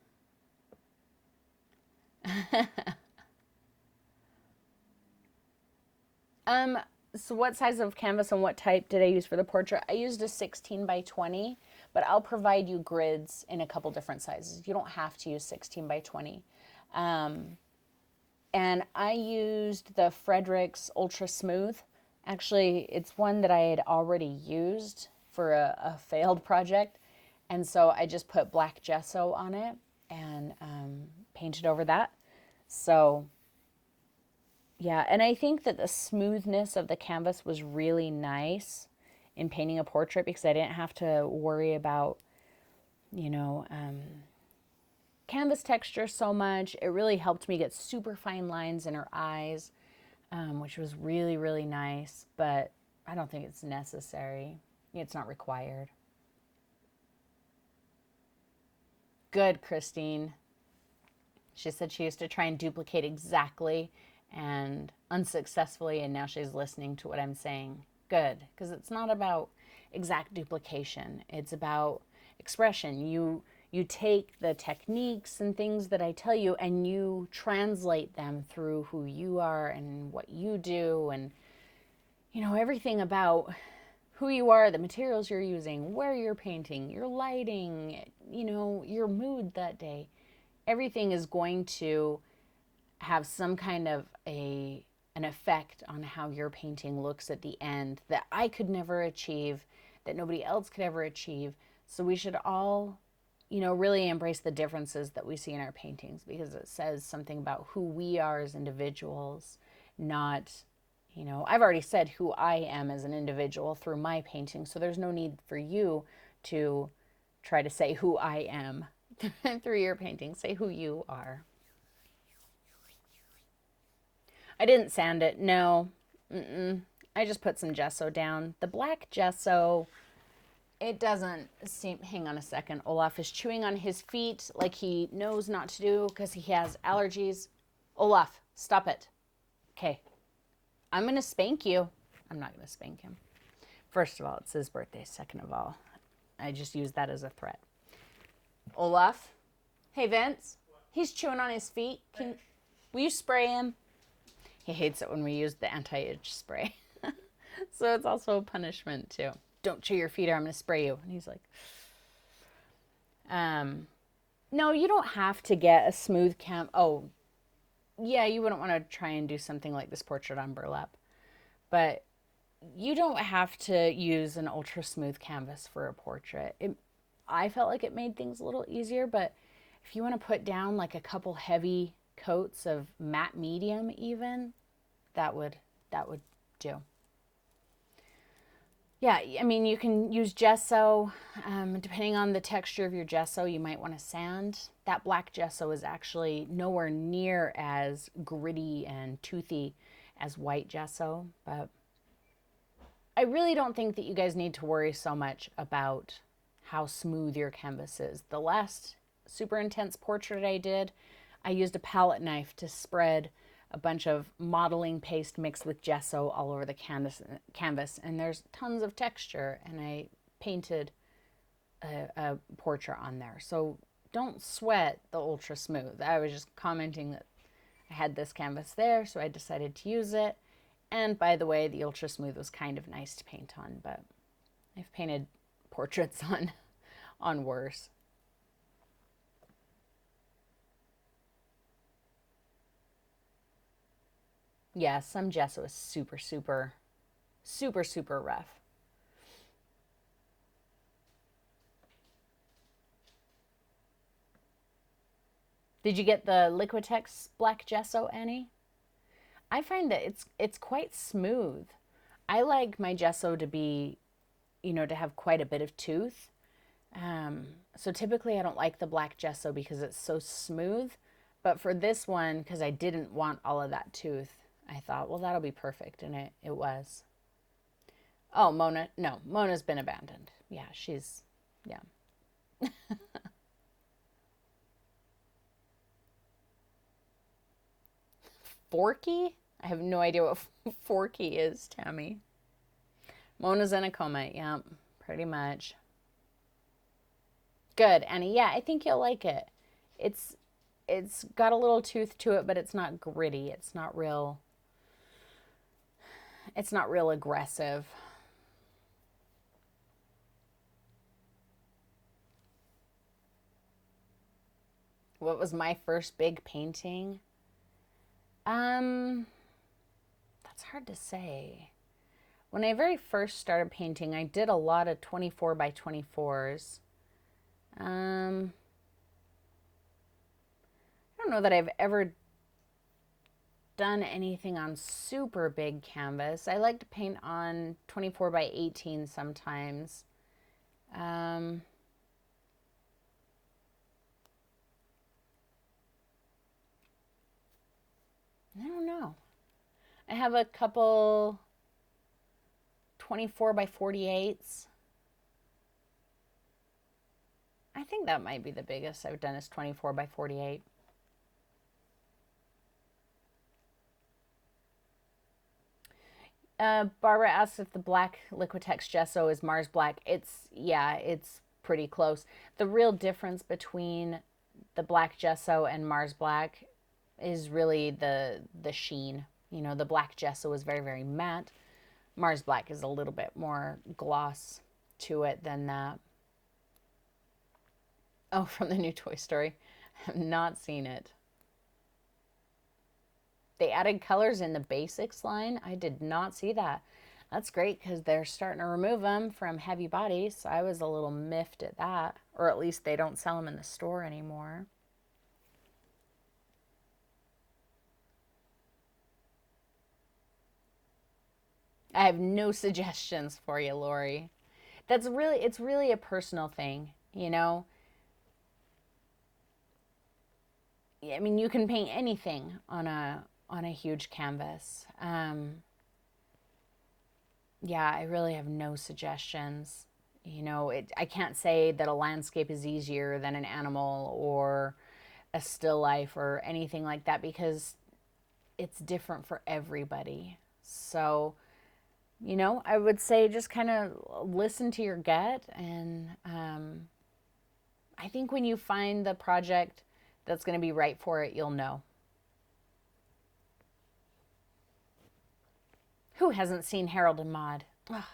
um, so what size of canvas and what type did I use for the portrait? I used a 16 by 20, but I'll provide you grids in a couple different sizes. You don't have to use 16 by 20. And I used the Fredrix Ultra Smooth. Actually, it's one that I had already used for a failed project. And so I just put black gesso on it and painted over that. So yeah, and I think that the smoothness of the canvas was really nice in painting a portrait because I didn't have to worry about, you know, canvas texture so much. It really helped me get super fine lines in her eyes, which was really, really nice, but I don't think it's necessary. It's not required. Good, Christine. She said she used to try and duplicate exactly and unsuccessfully, and now she's listening to what I'm saying. Good, because it's not about exact duplication. It's about expression. You take the techniques and things that I tell you and you translate them through who you are and what you do and, you know, everything about who you are, the materials you're using, where you're painting, your lighting, you know, your mood that day. Everything is going to have some kind of an effect on how your painting looks at the end that I could never achieve, that nobody else could ever achieve. So we should all, you know, really embrace the differences that we see in our paintings because it says something about who we are as individuals, not, you know, I've already said who I am as an individual through my painting, so there's no need for you to try to say who I am through your painting. Say who you are. I didn't sand it, no. I just put some gesso down. The black gesso, it doesn't seem. Hang on a second. Olaf is chewing on his feet like he knows not to do because he has allergies. Olaf, stop it. Okay. I'm going to spank you. I'm not going to spank him. First of all, it's his birthday. Second of all, I just use that as a threat. Olaf. Hey, Vince. He's chewing on his feet. Will you spray him? He hates it when we use the anti-itch spray. So it's also a punishment too. Don't chew your feet or I'm going to spray you. And he's like, no, you don't have to get a smooth cam. Oh, yeah, you wouldn't want to try and do something like this portrait on burlap. But you don't have to use an ultra smooth canvas for a portrait. I felt like it made things a little easier, but if you want to put down like a couple heavy coats of matte medium even, that would do. Yeah, I mean, you can use gesso. Depending on the texture of your gesso, you might want to sand. That black gesso is actually nowhere near as gritty and toothy as white gesso, but I really don't think that you guys need to worry so much about how smooth your canvas is. The last super intense portrait I did, I used a palette knife to spread a bunch of modeling paste mixed with gesso all over the canvas, and there's tons of texture, and I painted a portrait on there. So don't sweat the ultra smooth. I was just commenting that I had this canvas there, so I decided to use it. And by the way, the ultra smooth was kind of nice to paint on, but I've painted portraits on worse. Yeah, some gesso is super, super, super, super rough. Did you get the Liquitex black gesso, Annie? I find that it's quite smooth. I like my gesso to be, to have quite a bit of tooth. So typically I don't like the black gesso because it's so smooth. But for this one, because I didn't want all of that tooth, I thought, well, that'll be perfect. And it was. Oh, Mona. No, Mona's been abandoned. Yeah, yeah. Forky? I have no idea what Forky is, Tammy. Mona's in a coma. Yeah, pretty much. Good, Annie. Yeah, I think you'll like it. It's it's got a little tooth to it, but it's not gritty. It's not real aggressive. What was my first big painting? Um, that's hard to say. When I very first started painting, I did a lot of 24 by 24s. Um, I don't know that I've ever done anything on super big canvas. I like to paint on 24 by 18 sometimes. Um, I don't know. I have a couple 24 by 48s. I think that might be the biggest I've done is 24 by 48. Barbara asks if the black Liquitex gesso is Mars Black. It's pretty close. The real difference between the black gesso and Mars Black is really the sheen. The black gesso is very, very matte. Mars Black is a little bit more gloss to it than that. Oh, from the new Toy Story. I have not seen it. They added colors in the basics line. I did not see that. That's great because they're starting to remove them from Heavy Body. So I was a little miffed at that. Or at least they don't sell them in the store anymore. I have no suggestions for you, Lori. It's really a personal thing. I mean, you can paint anything on a huge canvas. Yeah, I really have no suggestions. I can't say that a landscape is easier than an animal or a still life or anything like that because it's different for everybody. So, I would say just kind of listen to your gut. And I think when you find the project that's going to be right for it, you'll know. Who hasn't seen Harold and Maude? Oh,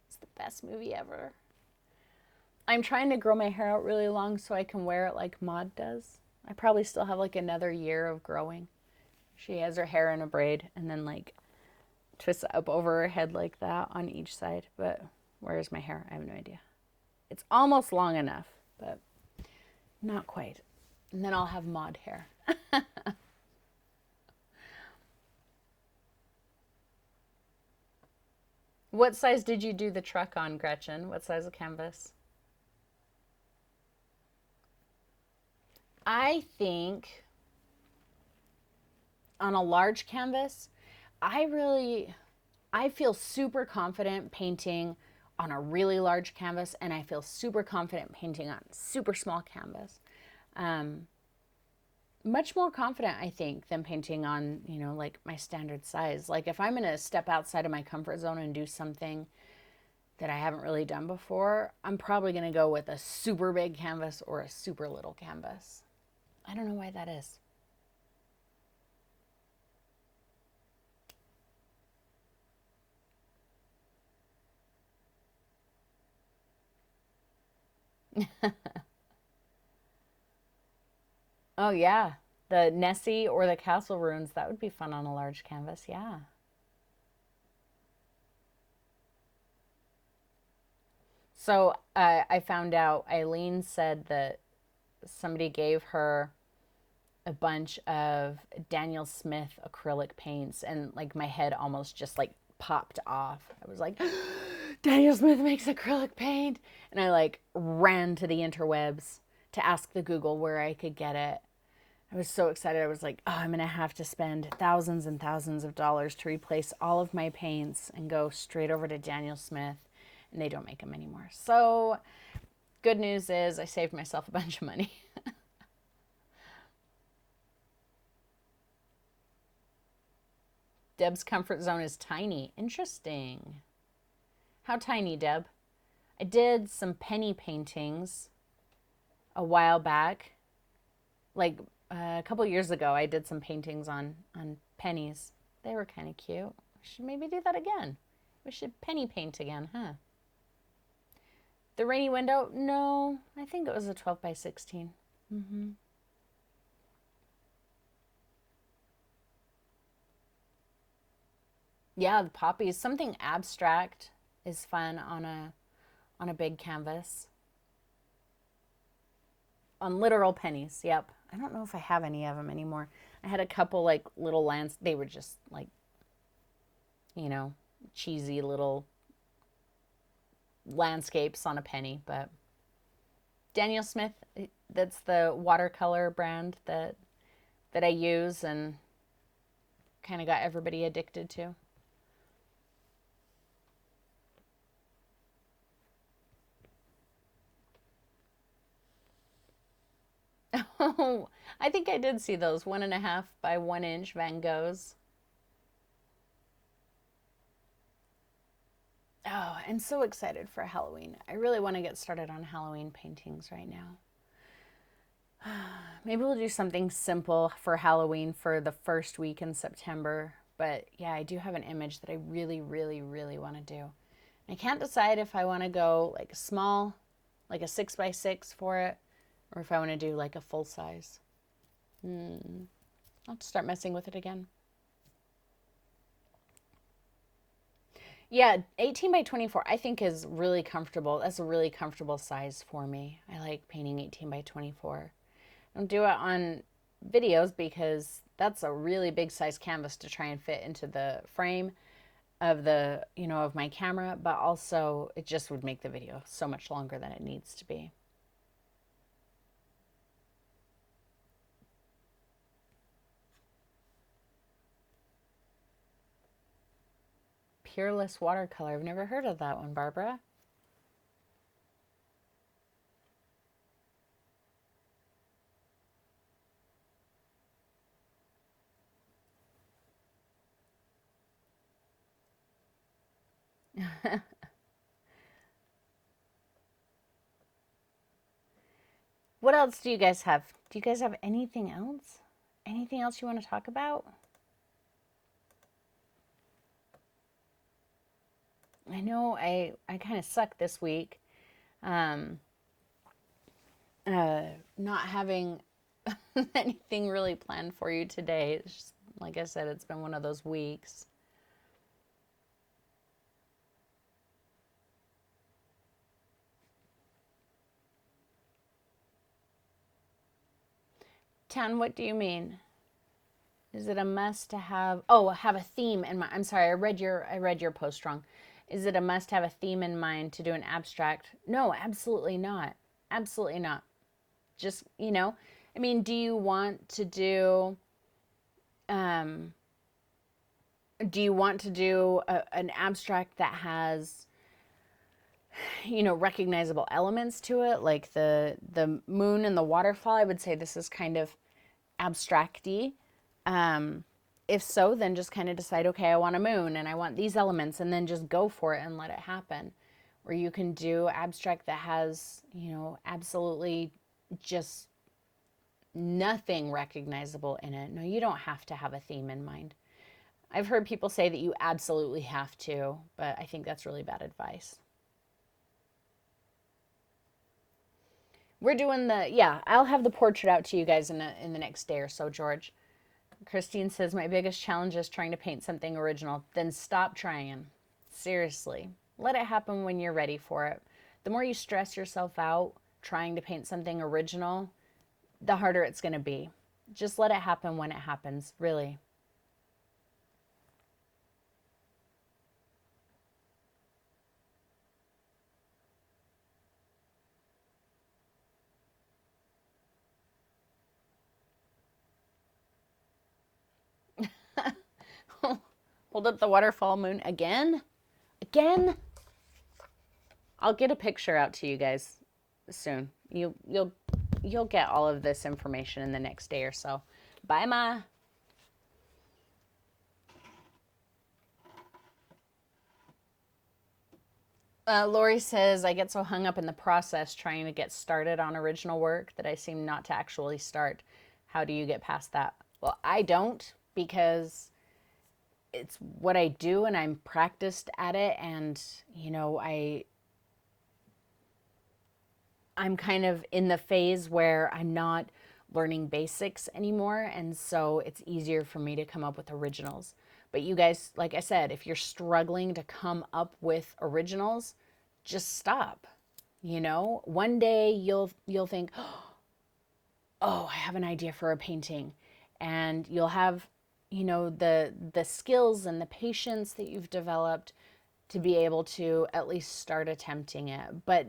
it's the best movie ever. I'm trying to grow my hair out really long so I can wear it like Maude does. I probably still have like another year of growing. She has her hair in a braid and then like twists it up over her head like that on each side. But where's my hair? I have no idea. It's almost long enough, but not quite. And then I'll have Maude hair. What size did you do the truck on, Gretchen? What size of canvas? I think on a large canvas, I really I feel super confident painting on a really large canvas, and I feel super confident painting on super small canvas. Um, Much more confident, I think, than painting on, like my standard size. Like if I'm going to step outside of my comfort zone and do something that I haven't really done before, I'm probably going to go with a super big canvas or a super little canvas. I don't know why that is. Oh, yeah. The Nessie or the Castle Ruins, that would be fun on a large canvas. Yeah. So I found out Eileen said that somebody gave her a bunch of Daniel Smith acrylic paints, and like my head almost just like popped off. I was like, Daniel Smith makes acrylic paint. And I like ran to the interwebs to ask the Google where I could get it. I was so excited. I was like, oh, I'm going to have to spend thousands and thousands of dollars to replace all of my paints and go straight over to Daniel Smith. And they don't make them anymore. So good news is I saved myself a bunch of money. Deb's comfort zone is tiny. Interesting. How tiny, Deb? I did some penny paintings a while back. Like a couple years ago, I did some paintings on pennies. They were kind of cute. We should maybe do that again. We should penny paint again, huh? The rainy window? No, I think it was a 12 by 16. Mm-hmm. Yeah, the poppies. Something abstract is fun on a big canvas. On literal pennies. Yep. I don't know if I have any of them anymore. I had a couple like little lands. They were just like, you know, cheesy little landscapes on a penny. But Daniel Smith, that's the watercolor brand that I use and kind of got everybody addicted to. Oh, I think I did see those 1.5 by 1 inch Van Goghs. Oh, I'm so excited for Halloween. I really want to get started on Halloween paintings right now. Maybe we'll do something simple for Halloween for the first week in September. But yeah, I do have an image that I really, really, really want to do. I can't decide if I want to go like small, like a 6 by 6 for it, or if I want to do like a full size. I'll have to start messing with it again. Yeah, 18 by 24 I think is really comfortable. That's a really comfortable size for me. I like painting 18 by 24. I don't do it on videos because that's a really big size canvas to try and fit into the frame of the, of my camera, but also it just would make the video so much longer than it needs to be. Peerless watercolor. I've never heard of that one, Barbara. What else do you guys have? Do you guys have anything else? Anything else you want to talk about? I know I kind of suck this week. Um, not having anything really planned for you today. It's just, like I said, it's been one of those weeks. Tan, what do you mean? Is it a must to have? Oh, have a theme in mind. I'm sorry, I read your post wrong. Is it a must have a theme in mind to do an abstract? No, absolutely not. Absolutely not. Just, I mean, do you want to do um an abstract that has recognizable elements to it, like the moon and the waterfall? I would say this is kind of abstracty. If so, then just kind of decide, okay, I want a moon and I want these elements, and then just go for it and let it happen. Or you can do abstract that has, absolutely just nothing recognizable in it. No, you don't have to have a theme in mind. I've heard people say that you absolutely have to, but I think that's really bad advice. We're doing I'll have the portrait out to you guys in the next day or so, George. Christine says, my biggest challenge is trying to paint something original. Then stop trying. Seriously. Let it happen when you're ready for it. The more you stress yourself out trying to paint something original, the harder it's going to be. Just let it happen when it happens, really. Hold up the waterfall moon again? Again? I'll get a picture out to you guys soon. You'll get all of this information in the next day or so. Bye, Ma. Lori says, I get so hung up in the process trying to get started on original work that I seem not to actually start. How do you get past that? Well, I don't, because it's what I do and I'm practiced at it. And, I'm kind of in the phase where I'm not learning basics anymore. And so it's easier for me to come up with originals. But you guys, like I said, if you're struggling to come up with originals, just stop. One day you'll think, oh, I have an idea for a painting. And you'll have, the skills and the patience that you've developed to be able to at least start attempting it. But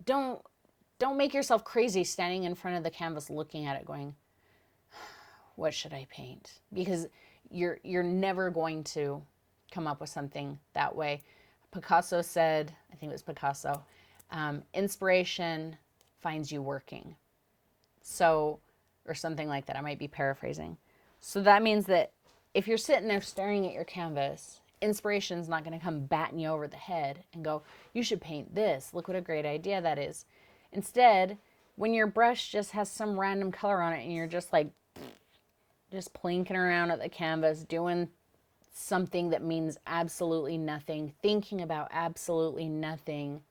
don't make yourself crazy standing in front of the canvas looking at it going, what should I paint? Because you're never going to come up with something that way. Picasso said, I think it was Picasso, inspiration finds you working. So, or something like that. I might be paraphrasing. So that means that if you're sitting there staring at your canvas, inspiration's not going to come batting you over the head and go, you should paint this. Look what a great idea that is. Instead, when your brush just has some random color on it and you're just like, just plinking around at the canvas, doing something that means absolutely nothing, thinking about absolutely nothing,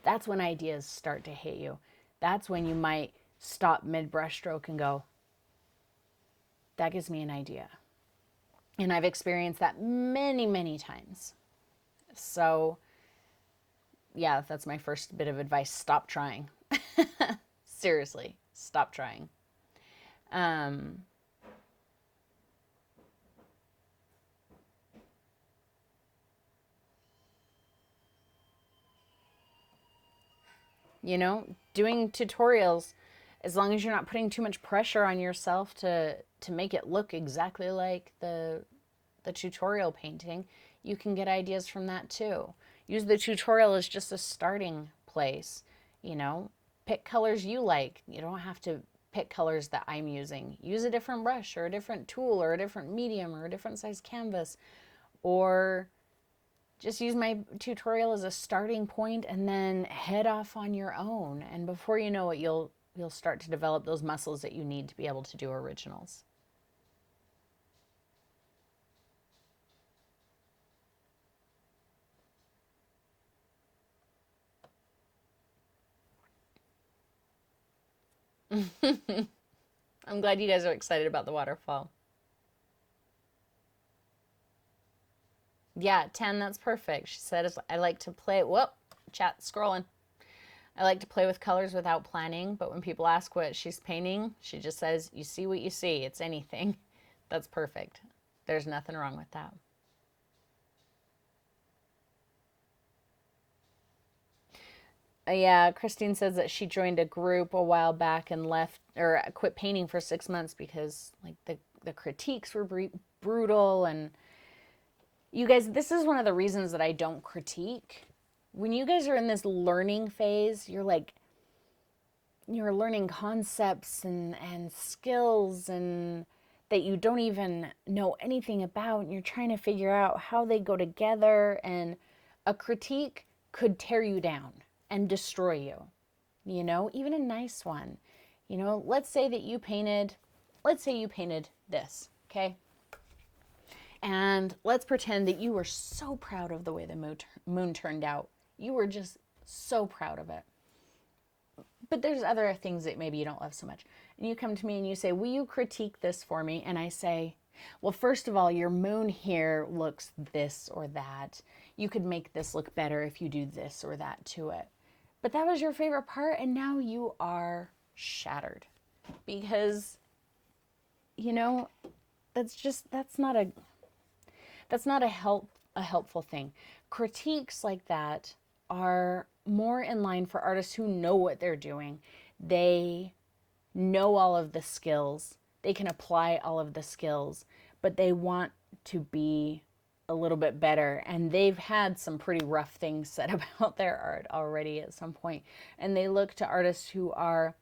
that's when ideas start to hit you. That's when you might stop mid-brushstroke and go, that gives me an idea. And I've experienced that many, many times. So, yeah, that's my first bit of advice. Stop trying. Seriously, stop trying. Doing tutorials, as long as you're not putting too much pressure on yourself to make it look exactly like the tutorial painting, you can get ideas from that too. Use the tutorial as just a starting place. Pick colors you like. You don't have to pick colors that I'm using. Use a different brush or a different tool or a different medium or a different size canvas, or just use my tutorial as a starting point and then head off on your own. And before you know it, you'll start to develop those muscles that you need to be able to do originals. I'm glad you guys are excited about the waterfall. Yeah, 10, that's perfect. She said, I like to play, whoop, chat scrolling. I like to play with colors without planning, but when people ask what she's painting, she just says, you see what you see. It's anything. That's perfect. There's nothing wrong with that. Yeah, Christine says that she joined a group a while back and left or quit painting for 6 months because like the critiques were brutal. And you guys, this is one of the reasons that I don't critique. When you guys are in this learning phase, you're learning concepts and skills and that you don't even know anything about, and you're trying to figure out how they go together, and a critique could tear you down and destroy you. Even a nice one. Let's say you painted this, okay? And let's pretend that you were so proud of the way the moon turned out. You were just so proud of it. But there's other things that maybe you don't love so much. And you come to me and you say, will you critique this for me? And I say, well, first of all, your moon here looks this or that. You could make this look better if you do this or that to it. But that was your favorite part, and now you are shattered because you know, that's not a helpful thing. Critiques like that are more in line for artists who know what they're doing. They know all of the skills. They can apply all of the skills, but they want to be a little bit better. And they've had some pretty rough things said about their art already at some point. And they look to artists who are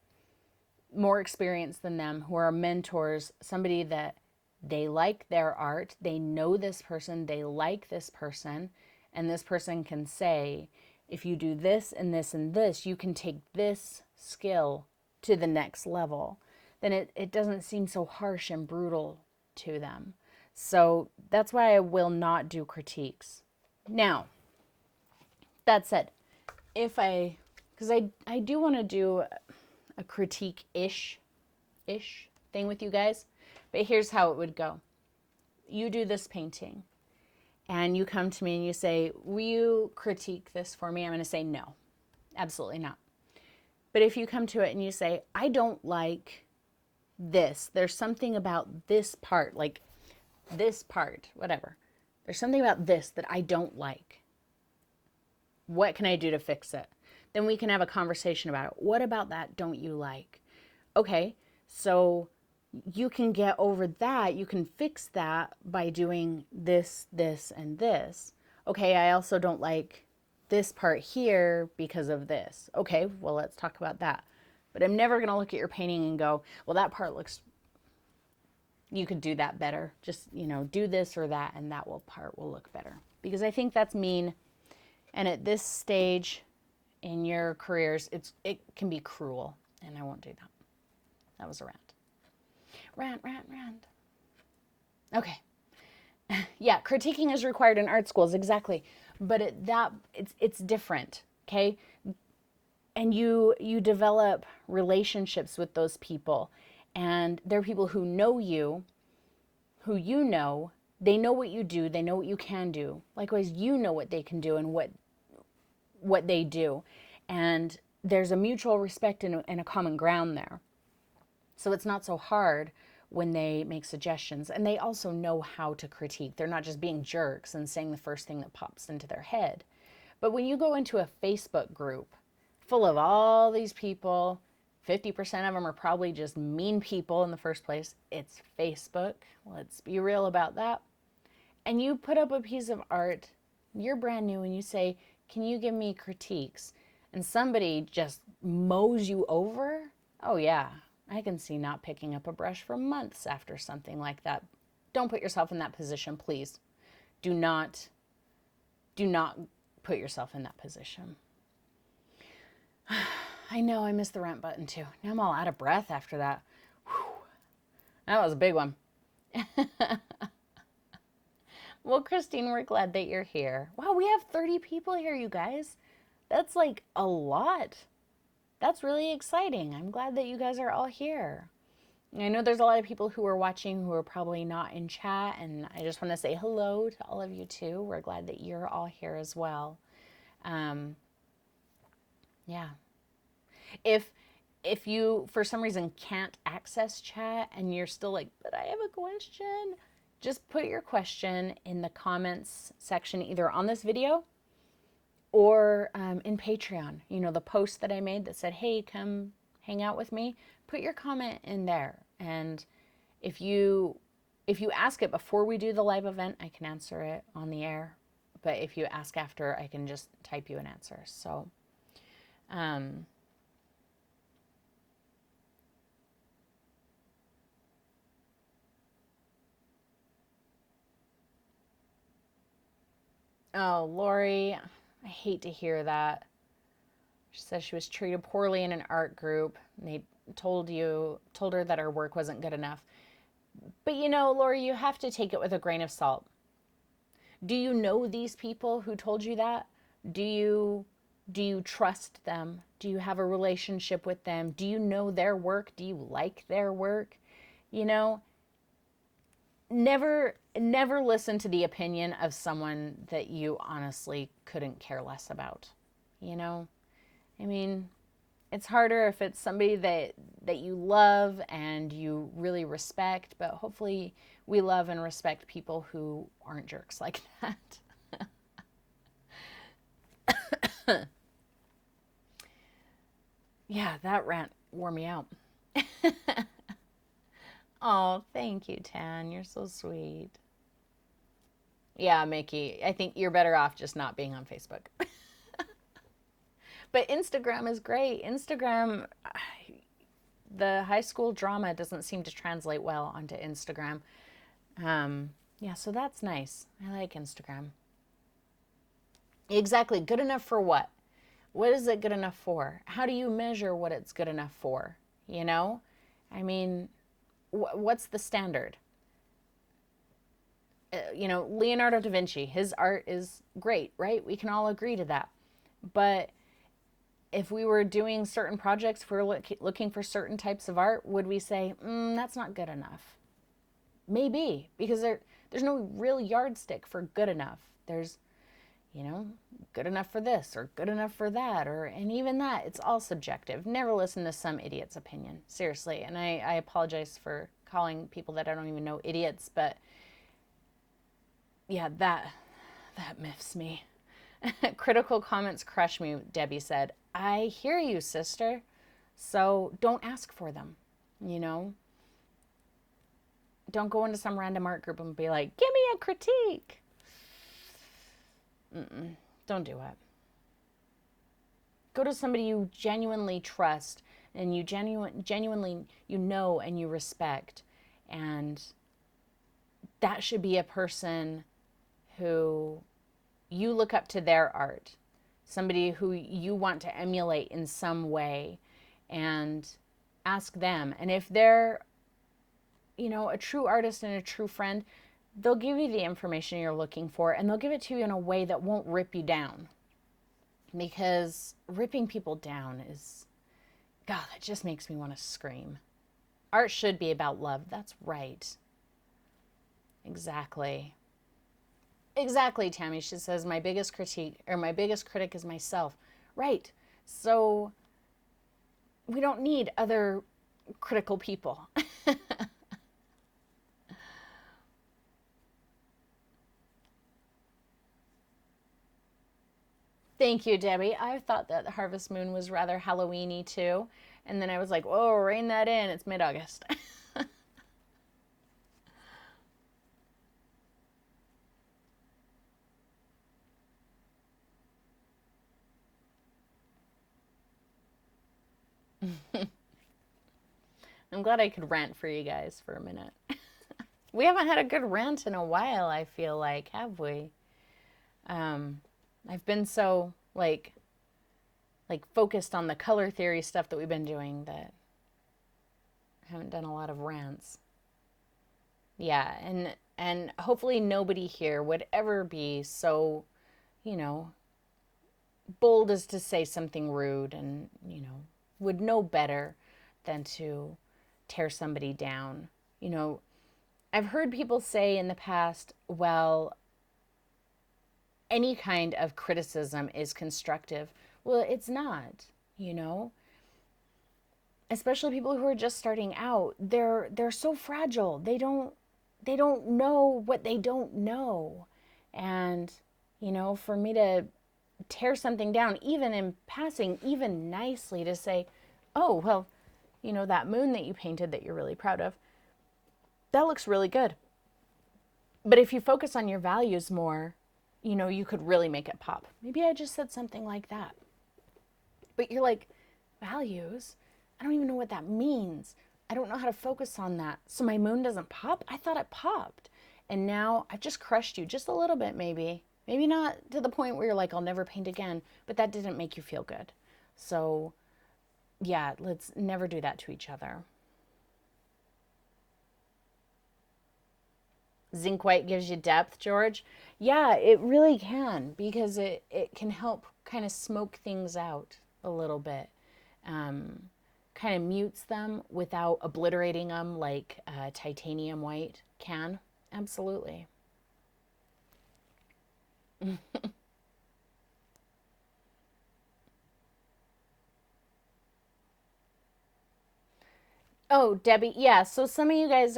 more experienced than them, who are mentors, somebody that they like their art, they know this person, they like this person, and this person can say, if you do this and this and this, you can take this skill to the next level. Then it doesn't seem so harsh and brutal to them. So that's why I will not do critiques. Now, that said, because I do want to do a critique-ish thing with you guys, but here's how it would go. You do this painting, and you come to me and you say, will you critique this for me? I'm going to say no, absolutely not. But if you come to it and you say, I don't like this, there's something about this part, like this part, whatever. There's something about this that I don't like. What can I do to fix it? Then we can have a conversation about it. What about that don't you like? Okay, so you can get over that. You can fix that by doing this, this, and this. Okay, I also don't like this part here because of this. Okay, well, let's talk about that. But I'm never going to look at your painting and go, well, that part looks, you could do that better. Just, do this or that, and that part will look better. Because I think that's mean. And at this stage in your careers, it can be cruel, and I won't do that. That was a rant. Rant. Okay. Yeah, critiquing is required in art schools, exactly. But it's different, okay? And you develop relationships with those people, and they're people who know you, who you know. They know what you do. They know what you can do. Likewise, you know what they can do and what they do. And there's a mutual respect and a common ground there. So it's not so hard when they make suggestions. And they also know how to critique. They're not just being jerks and saying the first thing that pops into their head. But when you go into a Facebook group full of all these people, 50% of them are probably just mean people in the first place. It's Facebook. Let's be real about that. And you put up a piece of art, you're brand new, and you say, can you give me critiques? And somebody just mows you over. Oh yeah, I can see not picking up a brush for months after something like that. Don't put yourself in that position, please. Do not put yourself in that position. I know I missed the rant button too. Now I'm all out of breath after that. Whew. That was a big one. Well, Christine, we're glad that you're here. Wow, we have 30 people here, you guys. That's like a lot. That's really exciting. I'm glad that you guys are all here. I know there's a lot of people who are watching who are probably not in chat, and I just want to say hello to all of you too. We're glad that you're all here as well. Yeah. If you, for some reason, can't access chat and you're still like, but I have a question, just put your question in the comments section, either on this video or in Patreon. The post that I made that said, hey, come hang out with me, put your comment in there. And if you ask it before we do the live event, I can answer it on the air. But if you ask after, I can just type you an answer. So, oh, Lori, I hate to hear that. She says she was treated poorly in an art group. And they told her that her work wasn't good enough. But Lori, you have to take it with a grain of salt. Do you know these people who told you that? Do you trust them? Do you have a relationship with them? Do you know their work? Do you like their work? Never listen to the opinion of someone that you honestly couldn't care less about. I mean, It's harder if it's somebody that you love and you really respect, but hopefully we love and respect people who aren't jerks like that. Yeah, that rant wore me out. Oh, thank you, Tan. You're so sweet. Yeah, Mickey, I think you're better off just not being on Facebook. But Instagram is great. Instagram, the high school drama doesn't seem to translate well onto Instagram. Yeah, so that's nice. I like Instagram. Exactly. Good enough for what? What is it good enough for? How do you measure what it's good enough for? You know? I mean, what's the standard? Leonardo da Vinci, his art is great, right? We can all agree to that. But if we were doing certain projects, if we were looking for certain types of art, would we say, that's not good enough? Maybe, because there's no real yardstick for good enough. There's, good enough for this or good enough for that, and even that, it's all subjective. Never listen to some idiot's opinion, seriously. And I apologize for calling people that I don't even know idiots, but yeah, that miffs me. Critical comments crush me, Debbie said. I hear you, sister. So don't ask for them, you know? Don't go into some random art group and be like, give me a critique. Don't do it. Go to somebody you genuinely trust and you genuinely you know and you respect. And that should be a person who you look up to their art, somebody who you want to emulate in some way, and ask them. And if they're, a true artist and a true friend, they'll give you the information you're looking for, and they'll give it to you in a way that won't rip you down. Because ripping people down is, God, that just makes me want to scream. Art should be about love. That's right. Exactly. Exactly, Tammy. She says, my biggest critic is myself. Right. So we don't need other critical people. Thank you, Debbie. I thought that Harvest Moon was rather Halloween-y too. And then I was like, whoa, rein that in. It's mid-August. I'm glad I could rant for you guys for a minute. We haven't had a good rant in a while, I feel like, have we? I've been so focused on the color theory stuff that we've been doing that I haven't done a lot of rants. Yeah, and hopefully nobody here would ever be so, you know, bold as to say something rude and, would know better than to tear somebody down. I've heard people say in the past, well, any kind of criticism is constructive. Well, it's not, you know. Especially people who are just starting out. They're so fragile. They don't know what they don't know. And, for me to tear something down, even in passing, even nicely to say, oh, well, that moon that you painted that you're really proud of, that looks really good. But if you focus on your values more, you could really make it pop. Maybe I just said something like that. But you're like, values? I don't even know what that means. I don't know how to focus on that. So my moon doesn't pop? I thought it popped. And now I've just crushed you just a little bit, maybe. Maybe not to the point where you're like, I'll never paint again, but that didn't make you feel good. So, yeah, let's never do that to each other. Zinc white gives you depth, George. Yeah, it really can, because it can help kind of smoke things out a little bit. Kind of mutes them without obliterating them like titanium white can. Absolutely. Oh, Debbie, yeah. So some of you guys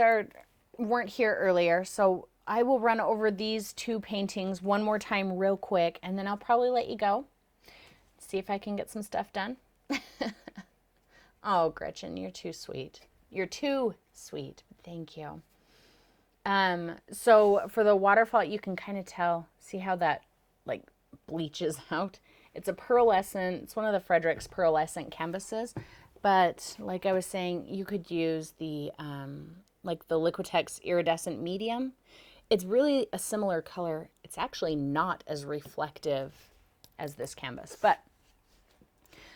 weren't here earlier, so I will run over these two paintings one more time real quick, and then I'll probably let you go. See if I can get some stuff done. Oh, Gretchen, you're too sweet. You're too sweet. Thank you. So for the waterfall, you can kind of tell, see how that like bleaches out. It's a pearlescent, it's one of the Fredericks pearlescent canvases. But like I was saying, you could use the like the Liquitex iridescent medium. It's really a similar color. It's actually not as reflective as this canvas, but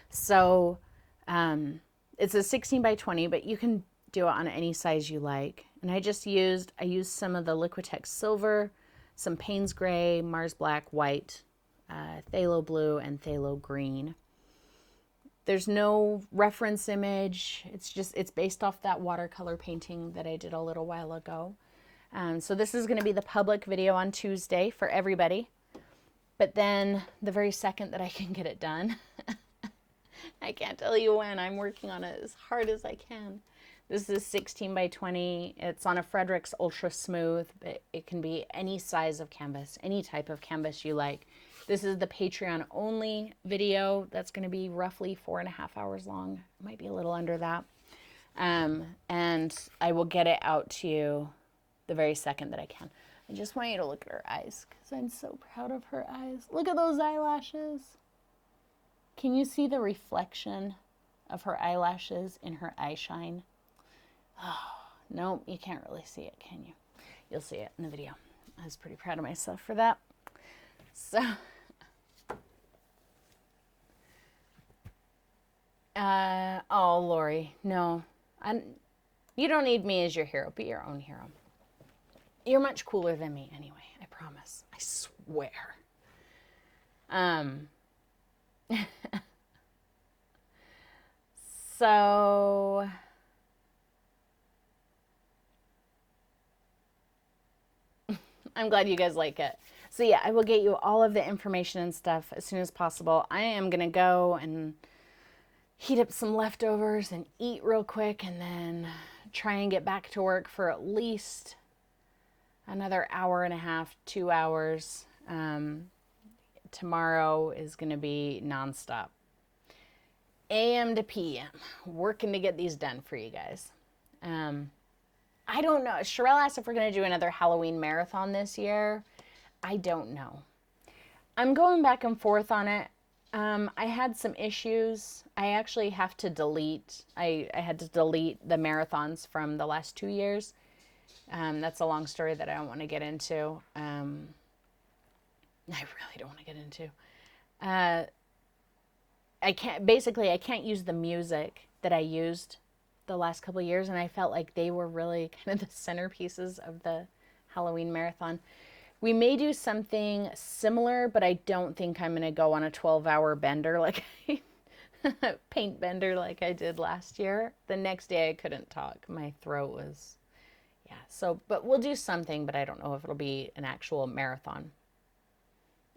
so it's a 16 by 20, but you can do it on any size you like. And I used some of the Liquitex silver, some Payne's gray, Mars black, white, phthalo blue, and phthalo green. There's no reference image. It's based off that watercolor painting that I did a little while ago. So this is going to be the public video on Tuesday for everybody. But then the very second that I can get it done, I can't tell you when. I'm working on it as hard as I can. This is 16 by 20. It's on a Fredericks Ultra Smooth, but it can be any size of canvas, any type of canvas you like. This is the Patreon only video. That's going to be roughly 4.5 hours long. It might be a little under that. And I will get it out to you the very second that I can. I just want you to look at her eyes because I'm so proud of her eyes. Look at those eyelashes. Can you see the reflection of her eyelashes in her eye shine? Oh, no, you can't really see it, can you? You'll see it in the video. I was pretty proud of myself for that. So, oh, Lori, no. You don't need me as your hero. Be your own hero. You're much cooler than me anyway, I promise. I swear. So I'm glad you guys like it. So yeah, I will get you all of the information and stuff as soon as possible. I am going to go and heat up some leftovers and eat real quick and then try and get back to work for at least another hour and a half, 2 hours. Tomorrow is going to be nonstop. AM to PM, working to get these done for you guys. I don't know. Sherelle asked if we're going to do another Halloween marathon this year. I don't know. I'm going back and forth on it. I had some issues. I actually have to delete. I had to delete the marathons from the last 2 years. That's a long story that I don't want to get into. I really don't want to get into. I can't use the music that I used the last couple of years, and I felt like they were really kind of the centerpieces of the Halloween marathon. We may do something similar, but I don't think I'm going to go on a 12-hour bender like paint bender like I did last year. The next day I couldn't talk. My throat was, yeah. So, but we'll do something, but I don't know if it'll be an actual marathon.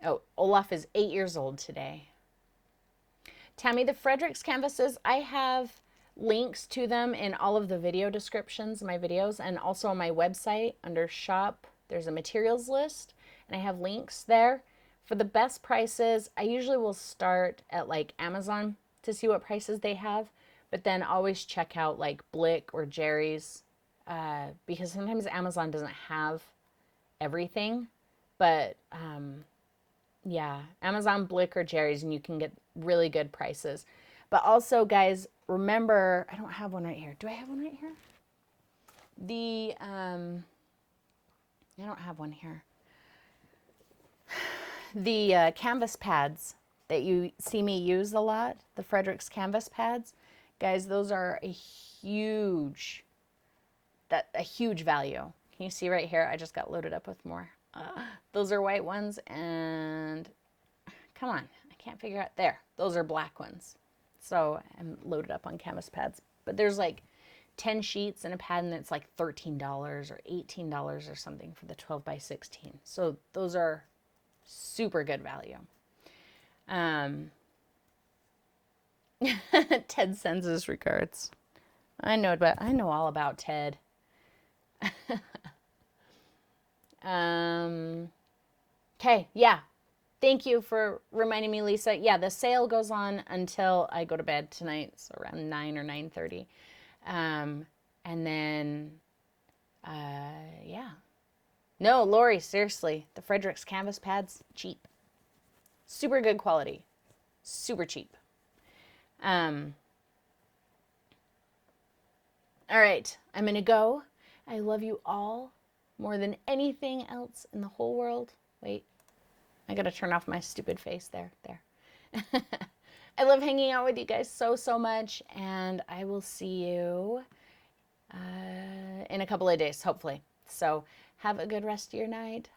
Oh, Olaf is 8 years old today. Tammy, the Fredericks canvases, I have links to them in all of the video descriptions, my videos, and also on my website under shop. There's a materials list, and I have links there. For the best prices, I usually will start at like Amazon to see what prices they have, but then always check out like Blick or Jerry's because sometimes Amazon doesn't have everything, but yeah, Amazon, Blick, or Jerry's, and you can get really good prices. But also, guys, remember, I don't have one right here. Do I have one right here? I don't have one here. The canvas pads that you see me use a lot, the Fredericks canvas pads, guys, those are a huge value. Can you see right here? I just got loaded up with more. Those are white ones, and come on, I can't figure out. There, those are black ones. So I'm loaded up on canvas pads. But there's like 10 sheets in a pad, and it's like $13 or $18 or something for the 12 by 16. So those are super good value. Ted sends his regards. I know all about Ted. Okay, yeah. Thank you for reminding me, Lisa. Yeah, the sale goes on until I go to bed tonight, so around 9 or 9:30. And then, yeah. No, Lori, seriously, the Fredericks canvas pads, cheap. Super good quality. Super cheap. Um, all right, I'm going to go. I love you all more than anything else in the whole world. Wait, I got to turn off my stupid face there. There. I love hanging out with you guys so, so much, and I will see you in a couple of days, hopefully. So have a good rest of your night.